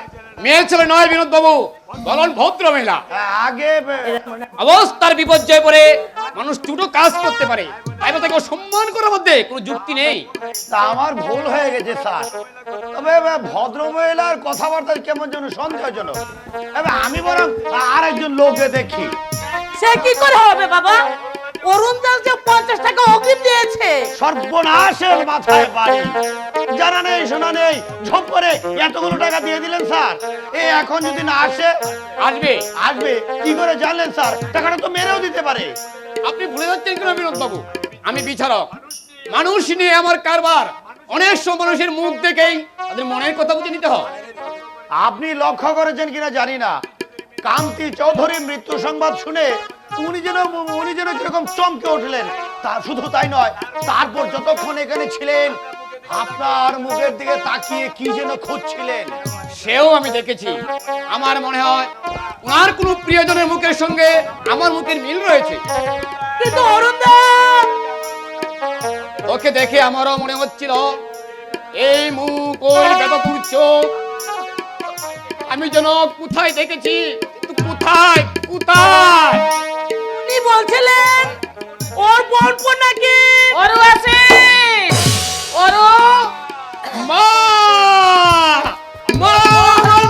মেয়ে ছেলে নয় বিনোদ বাবু, বলুন ভদ্র মহিলা। আগে অবস্থার বিপর্যয় পরে মানুষ ছোট কাজ করতে পারে, তাই বলে তাকে সম্মান করার মধ্যে কোনো যুক্তি নেই। তা আমার ভুল হয়ে গেছে স্যার। তবে ভদ্র মহিলার কথাবার্তা কেমন যেন সন্দেহজনক। আমি বরং আরেকজন লোককে দেখি। সে কি করে হবে বাবা? অরুণদা যে 50 টাকা অগ্রিম দিয়েছে। সর্বনাশের মাথায় বাড়ি, জানা নেই শোনা নেই, ঝপ করে এতগুলো টাকা দিয়ে দিলেন স্যার। এখন যদি না আসে? আসবে। আসবে কি করে জানলেন স্যার? টাকাটা তো মেরেও দিতে পারে। আপনি ভুলে যাচ্ছেন কেন বিনোদ বাবু? আমি বিচারক, মানুষ নিয়ে আমার কারবার। অনেক সব মানুষের মুখ দেখেই তাদের মনের কথা বুঝে নিতে হয়। আপনি লক্ষ্য করেছেন কিনা জানি না, কান্তি চৌধুরীর মৃত্যু সংবাদ শুনে উনি যেন কিরকম চমকে উঠলেন। তা শুধু তাই নয়, তারপর যতক্ষণ এখানে ছিলেন আপনার মুখের দিকে তাকিয়ে কি যেন খুঁজছিলেন। সেও আমি দেখেছি। আমার মনে হয় ওনার কোনো প্রিয়জনের মুখের সঙ্গে আমার মুখের মিল রয়েছে। কিন্তু অরুণদা, ওকে দেখে আমারও মনে হচ্ছিল এই মুখ, ওই বেদপুর চোখ আমি যেন কোথায় দেখেছি। কোথায় কোথায়? উনি বলছিলেন ওর বোন নাকি? ওরও আছে, ওরও মা মা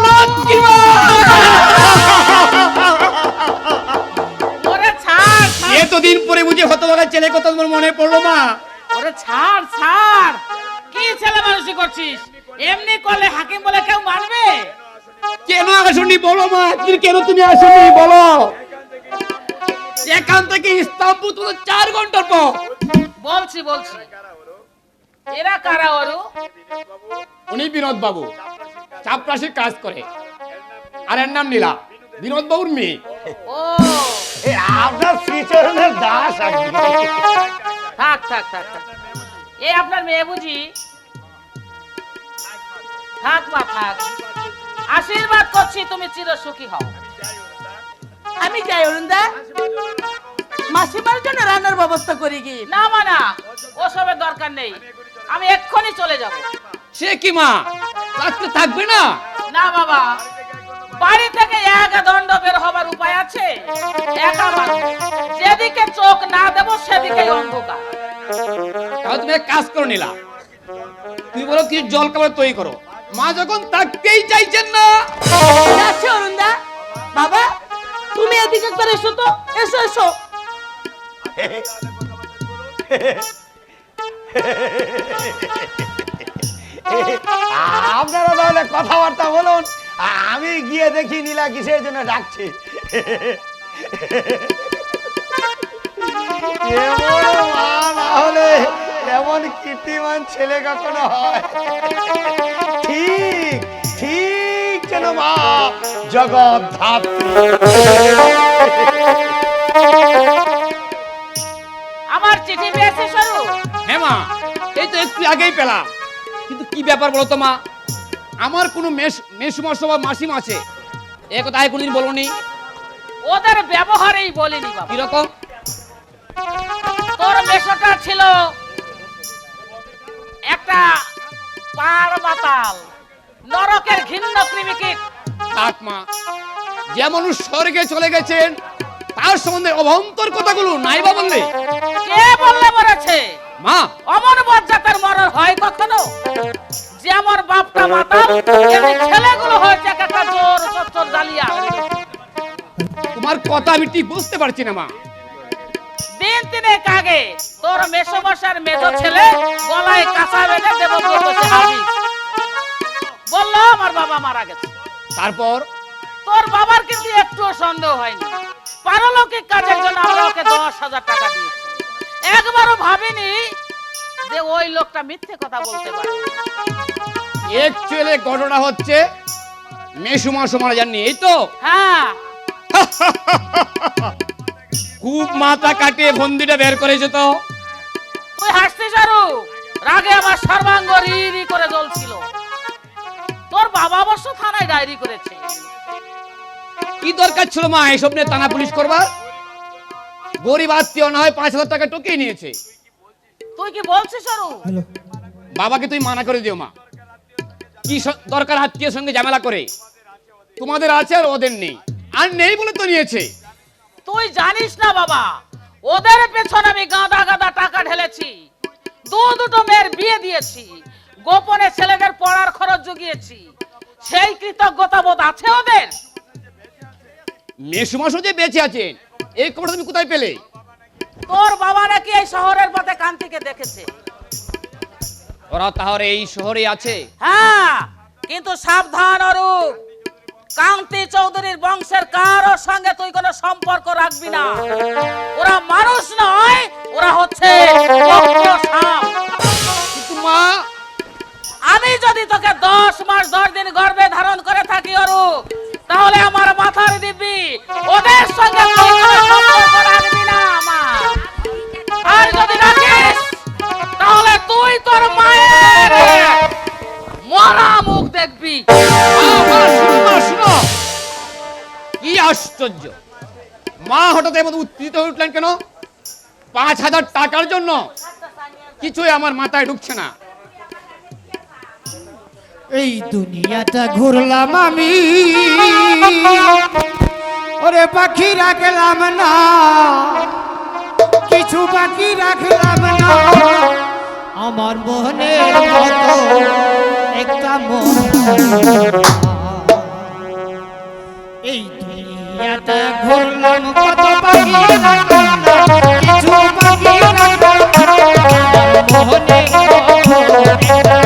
লক্ষ্মী মা! ওরে ছাড়, এতদিন পরে বুঝে হতভাগা ছেলে কথা তোমার মনে পড়লো মা? ওরে ছাড় ছাড়। কি ছেলে মানুষই করছিস? এমনি করলে হাকিম বলে কেউ মানবে? কেন আসনি বলো মা, কেন তুমি আসনি বলো? এখান থেকে ইস্তাম্বুল তো 4 ঘন্টার পর। বলছি এরা কারা ওরু? উনি বিনোদ বাবু, চাপরাশি কাজ করে। আর এর নাম নীলা, বিনোদ বাবুর মেয়ে। ও আপনার শ্রীচরণের দাস আর কি। থাক এ আপনার মেয়ে বুঝি? থাক মা থাক, আশীর্বাদ করছি তুমি চিরসুখী হও। আমি যাই অরুণদা, মাসিমার জন্য রান্নার ব্যবস্থা করি কি? না মা না, ওসবের দরকার নেই, আমি এক্ষুনি চলে যাব। সে কি মা, রাত্রে থাকবে না? না বাবা, বাড়ি থেকে এক দণ্ড বের হবার উপায় আছে? একা মানুষ, যেদিকে চোখ না দেব সেদিকে অন্ধকার। তাহলে তুমি এক কাজ করো নীলা, তুই বলো কি জল খাবার তৈরি করো। মা যখন থাকতেই চাইছেন না। যাচ্ছি অরুণদা। বাবা তুমি এদিকে একবার এসো তো, এসো। আপনারা তাহলে কথাবার্তা বলুন, আমি গিয়ে দেখি নীলা কিসের জন্য ডাকছে। তাহলে এমন কীর্তিমান ছেলে কখনো হয়? ঠিক যেন মা জগৎ ধাত্রী। আমার চিঠি পেয়েছে সরু? হ্যাঁ মা, এই তো একটু আগেই পেলাম। কিন্তু কি ব্যাপার বলো তো মা? আমার কোনো মেসুমাস বা মাসিমা আছে, এ কথা আগে কোনোদিন বলোনি। ওদের ব্যবহারেই বলিনি বাবা। কিরকম? তোর মেশটা ছিল একটা পার মাতাল, নরকের ঘৃণ্য কৃমিকীট। থাক মা, যে মানুষ স্বর্গে চলে গেছেন তার সম্বন্ধে অভ্যন্তর কথাগুলো নাই বা বললে? কে বললে মরেছে? মা, অমর বজ্জাতের মরণ হয় কখনো? যেমন বাপটা মাতাল, তেমনি ছেলেগুলো হয়েছে একটা জোর চচ্চর জালিয়া। তোমার কথা আমি ঠিক বুঝতে পারছি না মা। দিন 3 আগে তোর মেসোমশার মেজো ছেলে গলায় কাঁচা বেঁধে দেবব্রত হাজির বললো আমার বাবা মারা গেছে। তারপর তোর বাবার কিন্তু একটুও সন্দেহ হয়নি। পারলৌকিক কাজের জন্য আমরা ওকে 10,000 টাকা দিয়েছি। একবারও ভাবিনি যে ওই লোকটা মিথ্যে কথা বলতে পারে। একচুয়ালি ঘটনা হচ্ছে মেসুমাস মারা যাননি, এই তো? হ্যাঁ। খুব মাথা কাটিয়ে ফন্দিটা বের করেছে তো। তুই হাসছিস আরু? রাগে আমার সর্বাঙ্গ রি করে জ্বলছিল। তোর বাবা অবশ্য থানায় ডায়েরি করেছে। কি দরকার ছিল মা এইসব নিয়ে থানা পুলিশ করবার? গরিব আত্মীয় না হয় 5,000 টাকা টুকিয়ে নিয়েছে। তুই কি বলছিস আরু? বাবাকে তুই মানা করে দিও মা। কি দরকার আত্মীয়ের সঙ্গে ঝামেলা করে? তোমাদের আছে আর ওদের নেই, আর নেই বলে তো নিয়েছে। তুই জানিস না বাবা, ওদের পেছনে আমি গাদা গাদা টাকা ঢেলেছি, দুটো মেয়ের বিয়ে দিয়েছি, গোপনে ছেলেদের পড়ার খরচ জুগিয়েছি। সেই কৃতজ্ঞতা বোধ আছে ওদের? মেসুমাসও যে বেঁচে আছেন এই খবর তুমি কোথায় পেলে? তোর বাবা নাকি এই শহরের পথে কান্তিকে দেখেছে। ওরা তাহলে এই শহরে আছে? হ্যাঁ, কিন্তু সাবধান অরূপ, কান্তি চৌধুরীর বংশের কারোর সঙ্গে তুই কোনো সম্পর্ক রাখবি না। ওরা মানুষ নয়, ওরা হচ্ছে সাপ। কিন্তু মা, আমি যদি তোকে 10 মাস 10 দিন গর্ভে ধারণ করে থাকি অরূপ, তাহলে আমার মাথার দিব্যি ওদের সঙ্গে তুই কোনো সম্পর্ক রাখবি না মা। আর যদি রাখিস তাহলে তুই তোর মায়ের মরা মুখ দেখবি। শুনো, কি আশ্চর্য! মা হঠাৎ এমন উত্তেজিত হয়ে উঠলেন কেন? 5,000 টাকার জন্য? কিছুই আমার মাথায় ঢুকছে না। এই দুনিয়াটা ঘুরলাম আমি, ওরে পাখি রাখলাম না, কিছু বাকি রাখলাম না, আমার মনের মতো একটা মন। এই দুনিয়াটা ঘুরলাম, কত পাখি রাখলাম না, কিছু বাকি রাখলাম না, আমার মনের মতো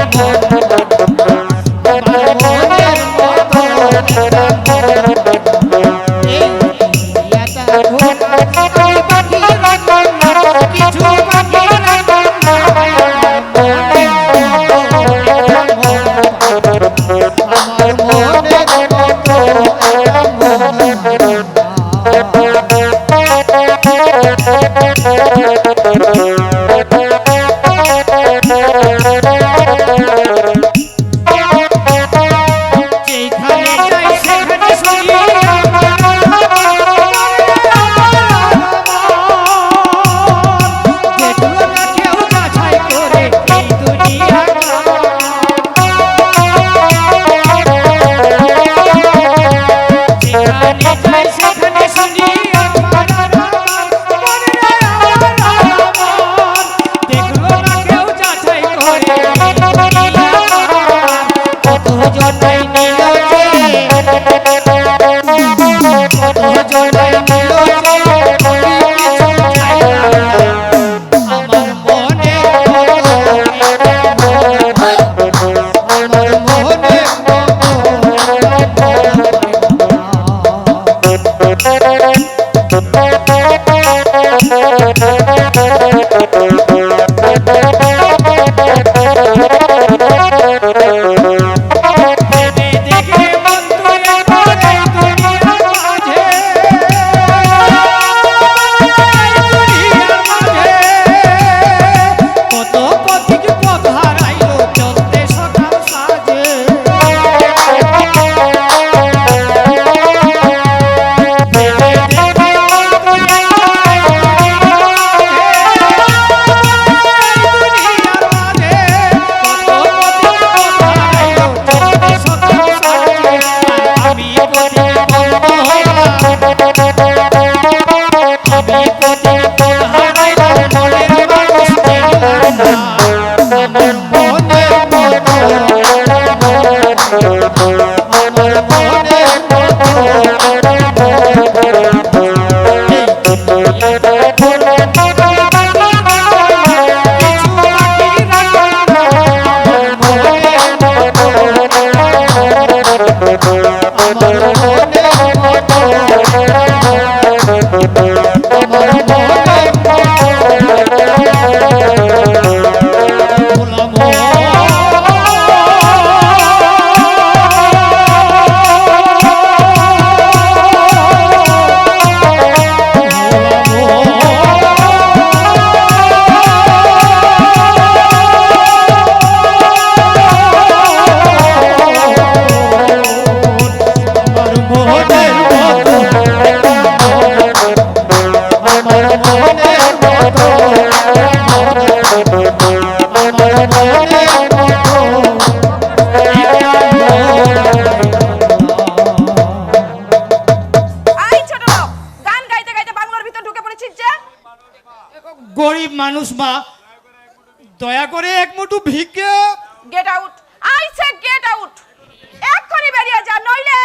মা দয়া করে এক মুঠো ভিক্ষে। Get out, I say get out, এক্ষুনি বেরিয়ে যা, নইলে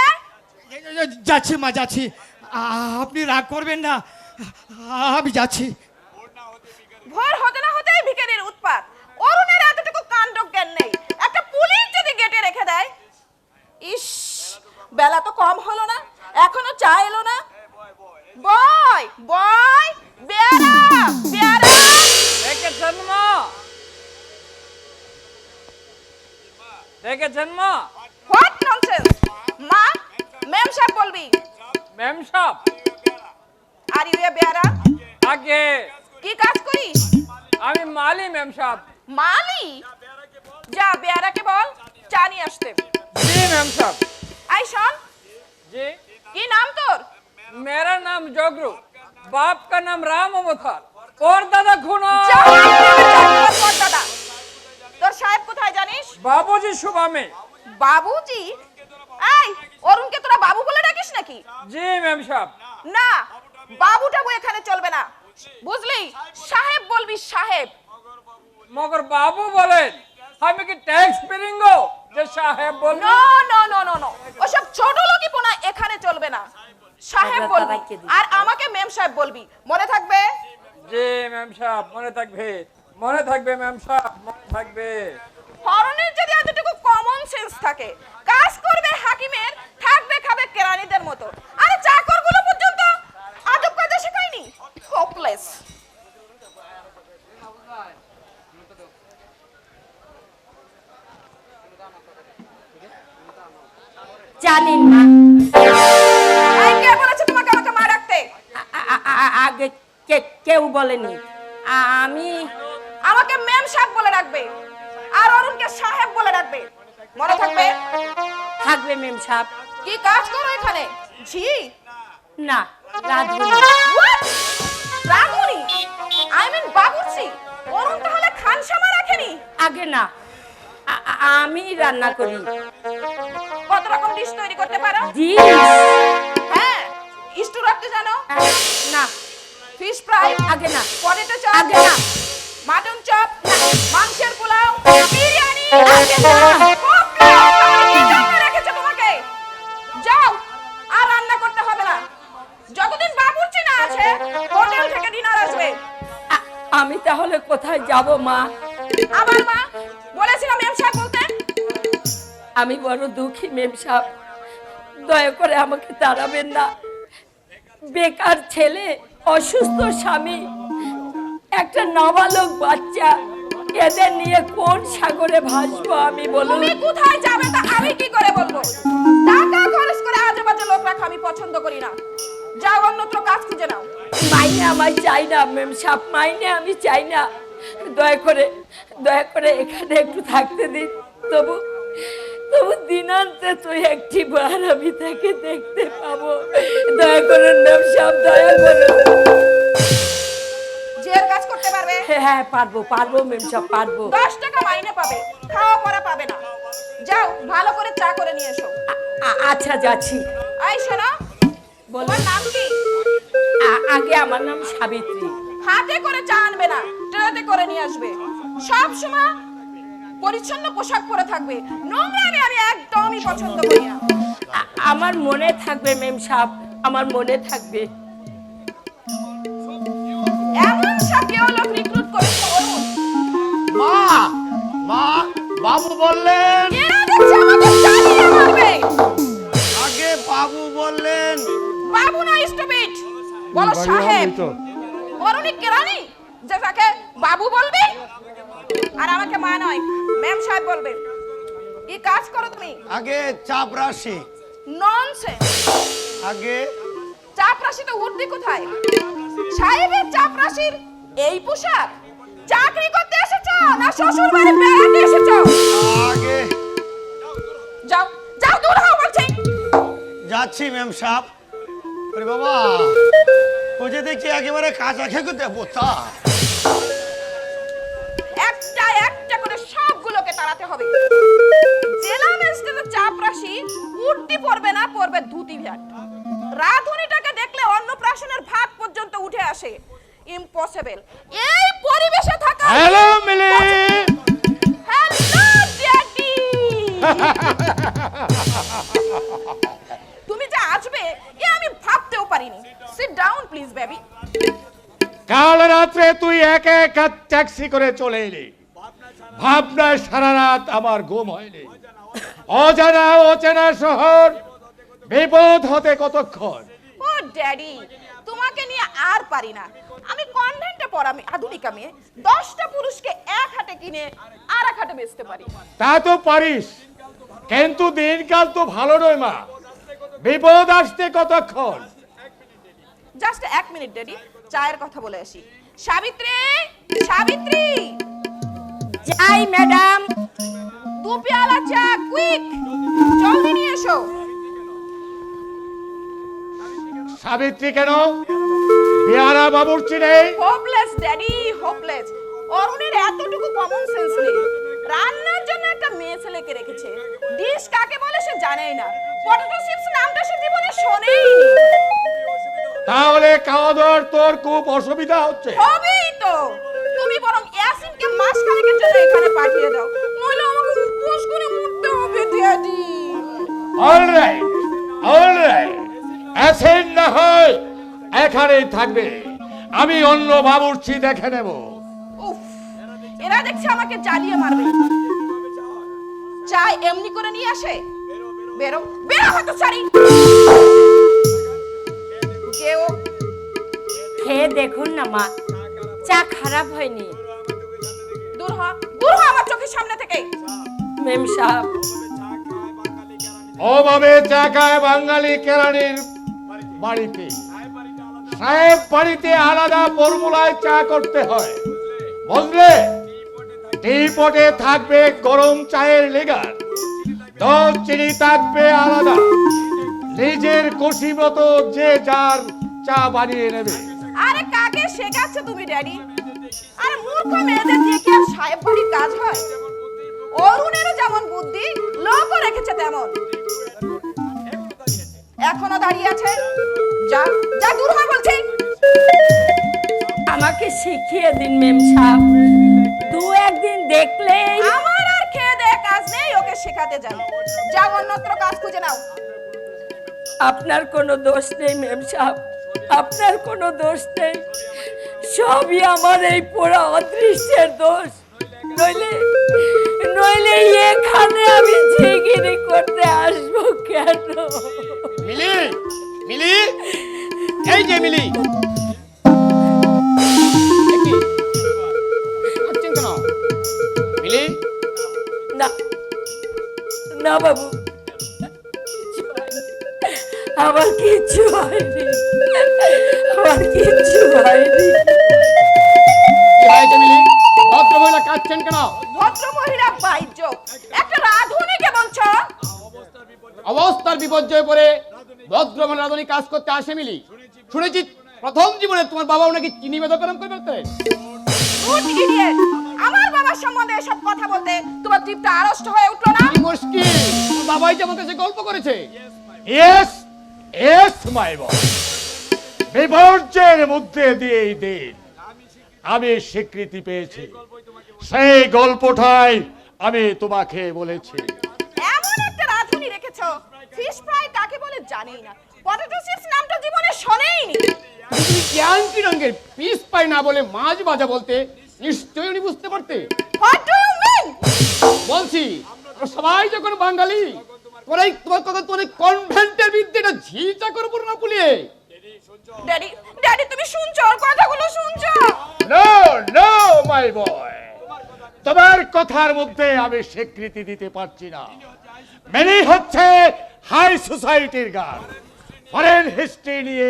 যাচ্ছি মা যাচ্ছি, আপনি রাগ করবেন না, আমি যাচ্ছি। ভোর হতে না হতেই ভিখারির উৎপাত। অরুণের এতটুকু কাণ্ড জ্ঞান নেই, একটা পুলিশ যদি গেটে রেখে দেয়। ইস, বেলা তো কম হলো না, এখনো চা এলো না। বয় বয়, বেয়ারা বেয়ারা। দেখেছেন মা, দেখেছেন মা? What nonsense. মা, ম্যাম সাহেব বলবি। ম্যাম সাহেব? Are U A বেয়ারা? আগে কি কাজ করিস? আমি মালি ম্যাম সাহেব। মালি? যা বেয়ারাকে বল চা নিয়ে আসতে। জি ম্যাম সাহেব। আই শোন, जी কি নাম তোর? मेरा नाम जोगरू, बाप का नाम राम अवतार और दादा खुना। দাদা, তোর সাহেব কোথায় জানিস? बाबूजी सुबह में। বাবুজি? এই, অরুণকে তোরা বাবু বলে ডাকিস নাকি? जी मैम साहब। না, বাবুটাবু এখানে চলবে না, বুঝলি? সাহেব বলবি, সাহেব। मगर बाबू बोले हम की टैक्स पेरिंगो যে সাহেব বল। No no no no no, ওসব ছোট লোকিপনা এখানে চলবে না। সাহেব বলবি আর আমাকে মেম সাহেব বলবি, মনে থাকবে? জি ম্যাম সাহেব, মনে থাকবে, মনে থাকবে ম্যাম সাহেব, মনে থাকবে। হরনের যদি এতটুকু কমন সেন্স থাকে, কাজ করবে হাকিমের, থাকবে খাবে কেরানিদের মতো। আরে চাকরগুলো পর্যন্ত আদব কায়দা শেখায়নি। হোপলেস। জানেন না এই কে বলেছে তোমাকে আমাকে মা রাখতে? আগে কেউ বলেনি। আমি আমাকে ম্যাম সাহেব বলে রাখবে আর অরুণকে সাহেব বলে রাখবে, মনে থাকবে? থাকবে মেম সাহেব। কি কাজ করো এখানে? জি না, রাধুনি। What? রাধুনি? I mean বাবুর্চি। অরুণ তাহলে খানসামা রাখেনি? আগে না, আমি রান্না করি। কত রকম ডিশ তৈরি করতে পারো? ডিশ? হ্যাঁ, স্টু রাখতে জানো? না। Fish fry? আগে না। Potato chop? আগে না। Mutton chop? মাংসের পোলাও? বিরিয়ানি? আগে না। কি জন্য রেখেছে তোমাকে? যাও, আর রান্না করতে হবে না। যতদিন বাবুর্চি না আছে, হোটেল থেকে ডিনার আসবে। আমি তাহলে কোথায় যাব মা? আমার মা বলেছিলাম মেম সাহেব বলতে। আমি বড় দুঃখী মেম সাহেব, দয়া করে আমাকে তাড়াবেন না। বেকার ছেলে, অসুস্থ স্বামী, একটা নাবালক বাচ্চা, এদের নিয়ে কোন সাগরে ভাসবো আমি বলুন? তুমি কোথায় যাবে তা আমি কি করে বলবো? টাকা খরচ করে আজেবাজে লোক রাখা আমি পছন্দ করি না। যাও অন্যত্র কাজ খুঁজে নাও। মাইনে আমি চাই না মেম সাহেব, মাইনে আমি চাই না। দয়া করে এখানে একটু থাকতে দিন। তবু দিনান্তে তো একটি বার আমি তাকে দেখতে পাবো। দয়া করুন মেম সাহেব, দয়া করুন। জের কাজ করতে পারবে? হ্যাঁ পারবো মেম সাহেব, পারবো। 10 টাকা মাইনে পাবে, খাওয়া পড়া পাবে না। যাও ভালো করে চা করে নিয়ে এসো। আচ্ছা যাচ্ছি। আই শোনো, তোমার নাম কি? আগে আমার নাম সাবিত্রী। হাতে করে চা আনবে না, ট্রেতে করে নিয়ে আসবে। সব সময় পরিচ্ছন্ন পোশাক পরে থাকবে, নোংরামি আমি একদমই পছন্দ করি না। আমার মনে থাকবে মেম সাহেব, আমার মনে থাকবে। এমন সাকেও লোক রিক্রুট করেছে অরুণ। মা, বাবু বললেন। এরা দেখছে আমাকে চালিয়ে মারবে। আগে বাবু বললেন। বাবু না, স্টুপিড। বলো সাহেব। অরুণী কেরানি যে তাকে বাবু বলবে? আর আমাকে মা নয়, ম্যাম সাহেব বলবে। কি কাজ করো তুমি? আগে চাপরাশি। ননসেন্স। আগে চাপরাশিতে উর্দি কোথায়? সাহেবের চাপরাশির এই পোশাক? চাকরি করতে এসেছো না শ্বশুর বাড়ি বেড়াতে এসেছো? আগে যাও যাও, দূর হও বলছি। যাচ্ছি ম্যাম সাহেব। আরে বাবা, ও যে দেখছি একেবারে কাঁচা খেয়ে দেবো তা। একটা করে সবগুলোকে তাড়াতে হবে। জেলা ম্যাজিস্ট্রেটের চাপরাশি উর্দি পরবে না, পরবে ধুতি ভ্যাট। রাধুনিটাকে দেখলে অন্নপ্রাশনের ভাত পর্যন্ত উঠে আসে। ইম্পসিবল। এই পরিবেশে হ্যালো মিলি। Hello daddy. তুমি যে আসবে এ আমি ভাবতেও পারিনি। Sit down please baby. কাল রাত্রে তুই একা একা ট্যাক্সি করে চলে এলি, ভাবনায় সারা রাত আমার ঘুম হয়নি। অজানা অচেনা শহর, বিপদ হতে কতক্ষণ। ও ড্যাডি, তোমাকে নিয়ে আর পারি না। আমি কনভেন্টে পড়া আধুনিকা মেয়ে, 10টা পুরুষকে এক হাতে কিনে আর এক হাতে বেচতে পারি। তা তো পারিস, কিন্তু দিনকাল তো ভালো নয় মা, বিপদ আসতে কতক্ষণ। জাস্ট 1 মিনিট ড্যাডি, চায়ের কথা বলে আসি। সাবিত্রী, সাবিত্রী। যাই ম্যাডাম। 2 পেয়ালা চা, কুইক, জলদি নিয়ে এসো। সাবিত্রী কেন? পেয়ারা বাবুর্চি নেই? Hopeless daddy, hopeless. অরুণের এতটুকু কমন সেন্স নেই। রান্নার জন্য একটা মেয়ে ছেলেকে রেখেছে, ডিশ কাকে বলে সে জানেই না, পটেটো চিপস নামটা সে জীবনে শোনেই। তাহলে খাওয়া দাওয়ার তোর খুব অসুবিধা হচ্ছে। হবেই তো। তুমি বরং ইয়াসিনকে মাস খানেকের জন্য এখানে পাঠিয়ে দাও, নইলে আমাকে উপোস করে মরতে হবে ড্যাডি। অলরাইট, অলরাইট, অ্যাসেন্ড না হয় এখানেই থাকবে, আমি অন্য বাবুর্চি দেখে নেব। উফ, এরা দেখছে আমাকে জ্বালিয়ে মারবে। চা এমনি করে নিয়ে আসে। বেরো, বেরো হতো সারি। কেউ খেয়ে দেখুন না মা, চা খারাপ হয়নি। দূর হ, দূর হ আমার চোখের সামনে থেকে। মেম সাহেব, ওভাবে চা খায় বাঙালি কেরানির বাড়িতে। সাহেব বাড়িতে আলাদা ফর্মুলায় চা করতে হয়, বুঝলে? টিপটে থাকবে গরম চায়ের লেগার, দুধ চিনি থাকবে আলাদা, নিজের খুশি মতো যে যার চা বানিয়ে নেবে। আরে কাকে শেখাচ্ছ তুমি ড্যাডি? আরে মূর্খ মেয়েদের দিয়ে কি আর সাহেব বাড়ির কাজ হয়? অরুণেরও যেমন বুদ্ধি, লোকও রেখেছে তেমন। এখনো দাঁড়িয়ে আছে? যা, যা দূর হয় বলছি। আমাকে শিখিয়ে দিন মেম সাহেব, 2-1 দিন দেখলেই। আমার আর খেয়ে দেয়ে কাজ নেই, ওকে শেখাতে যাই। যা অন্যত্র কাজ খুঁজে নাও। আপনার কোনো দোষ নেই মেম সাহেব, আপনার কোনো দোষ নেই, সবই আমার এই পোড়া অদৃষ্টের দোষ। নইলে নইলে এখানে আমি ঝিগিরি করতে আসবো কেন? মিলি, মিলি, এই যে মিলি। কি করছেন কেন মিলি? না না বাবু, আমার কিচ্ছু হয়নি, আমার কিচ্ছু হয়নি। কি হয়েছে মিলি? ভদ্র মহিলা কাঁদছেন কেন? ভদ্র মহিলা বাইজ্য, একটা রাধুনিকে বলছো? অবস্থার বিপর্যয়ে পড়ে ভদ্র মহিলা রাধুনি কাজ করতে আসে মিলি। শুনেছি প্রথম জীবনে তোমার বাবাও নাকি চিনি বেদকরণ করে ফেলতে। গুড ইডিয়েট, আমার বাবার সম্বন্ধে এসব কথা বলতে তোমার টিপটা আড়ষ্ট হয়ে উঠলো না? কি মুশকিল, তোমার বাবাই যে আমার কাছে গল্প করেছে। ইয়েস, ইয়েস মাই বয়, বিপর্যয়ের মধ্যে দিয়ে এই দিন আমি স্বীকৃতি পেয়েছি, সেই গল্পটাই আমি তোমাকে বলেছি। এমন একটা রাধুনি রেখেছো, ফিশ ফ্রাই কাকে বলে জানেই না, পটেটো চিপস নামটা জীবনে শোনেইনি। তুমি জ্ঞান কি রঙের পিস পাই না বলে মাছ ভাজা বলতে নিশ্চয়ই উনি বুঝতে পারতে। What do you mean? বলছি আমরা সবাই যখন বাঙালি, তোরাই তোমার কথা, তোর কনভেন্টের বিদ্যেটা ঝিলটা করে পুরো না পুলিয়ে। ড্যাডি, ড্যাডি তুমি শুনছো ওর কথাগুলো শুনছো? নো নো মাই বয়, তোমার কথার মধ্যে আমি স্বীকৃতি দিতে পারছি না। মেনি হচ্ছে হাই সোসাইটির গান, ফরেন হিস্ট্রি নিয়ে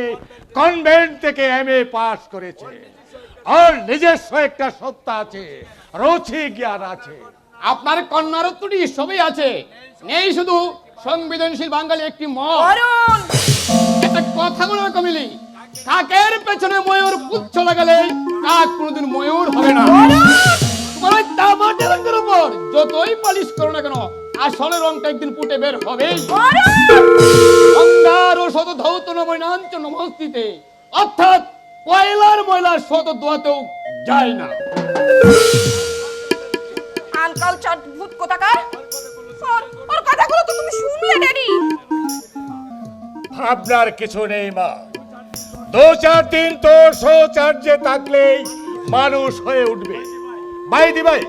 কনভেন্ট থেকে এমএ পাস করেছে, আর নিজস্ব একটা সত্তা আছে, রুচি জ্ঞান আছে। আপনার কন্যার ত্রুটি সবই আছে, নেই শুধু সংবেদনশীল বাঙালি একটি মত। অরুণ, একটা কথা মনে রাখো মিলি, কাকের পেছনে ময়ূর পুচ্ছ লাগালে কাক কোনোদিন ময়ূর হবে না। তোমার ওই তামাটে রঙের উপর যতই পালিশ করো না কেন, আসলে রংটা একদিন ফুটে বের হবেই। গঙ্গার ও শত ধৌত নমস্তিতে, অর্থাৎ কয়লার ময়লার শত দোয়াতেও যাই না। আনকালচারড ভূত কোথাকার। ওর কথাগুলো তো তুমি শুনলে ড্যাডি। ভাবনার কিছু নেই মা, 2-4 দিন তোর শৌচার্যে থাকলেই মানুষ হয়ে উঠবে। বাইদি ভাই,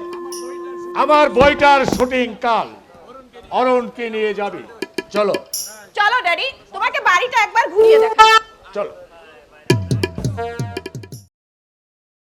আমার বইটার শুটিং কাল, অরণকে নিয়ে যাবি। চলো চলো ড্যাডি, তোমাকে বাড়িটা একবার ঘুরিয়ে দেখা। চলো।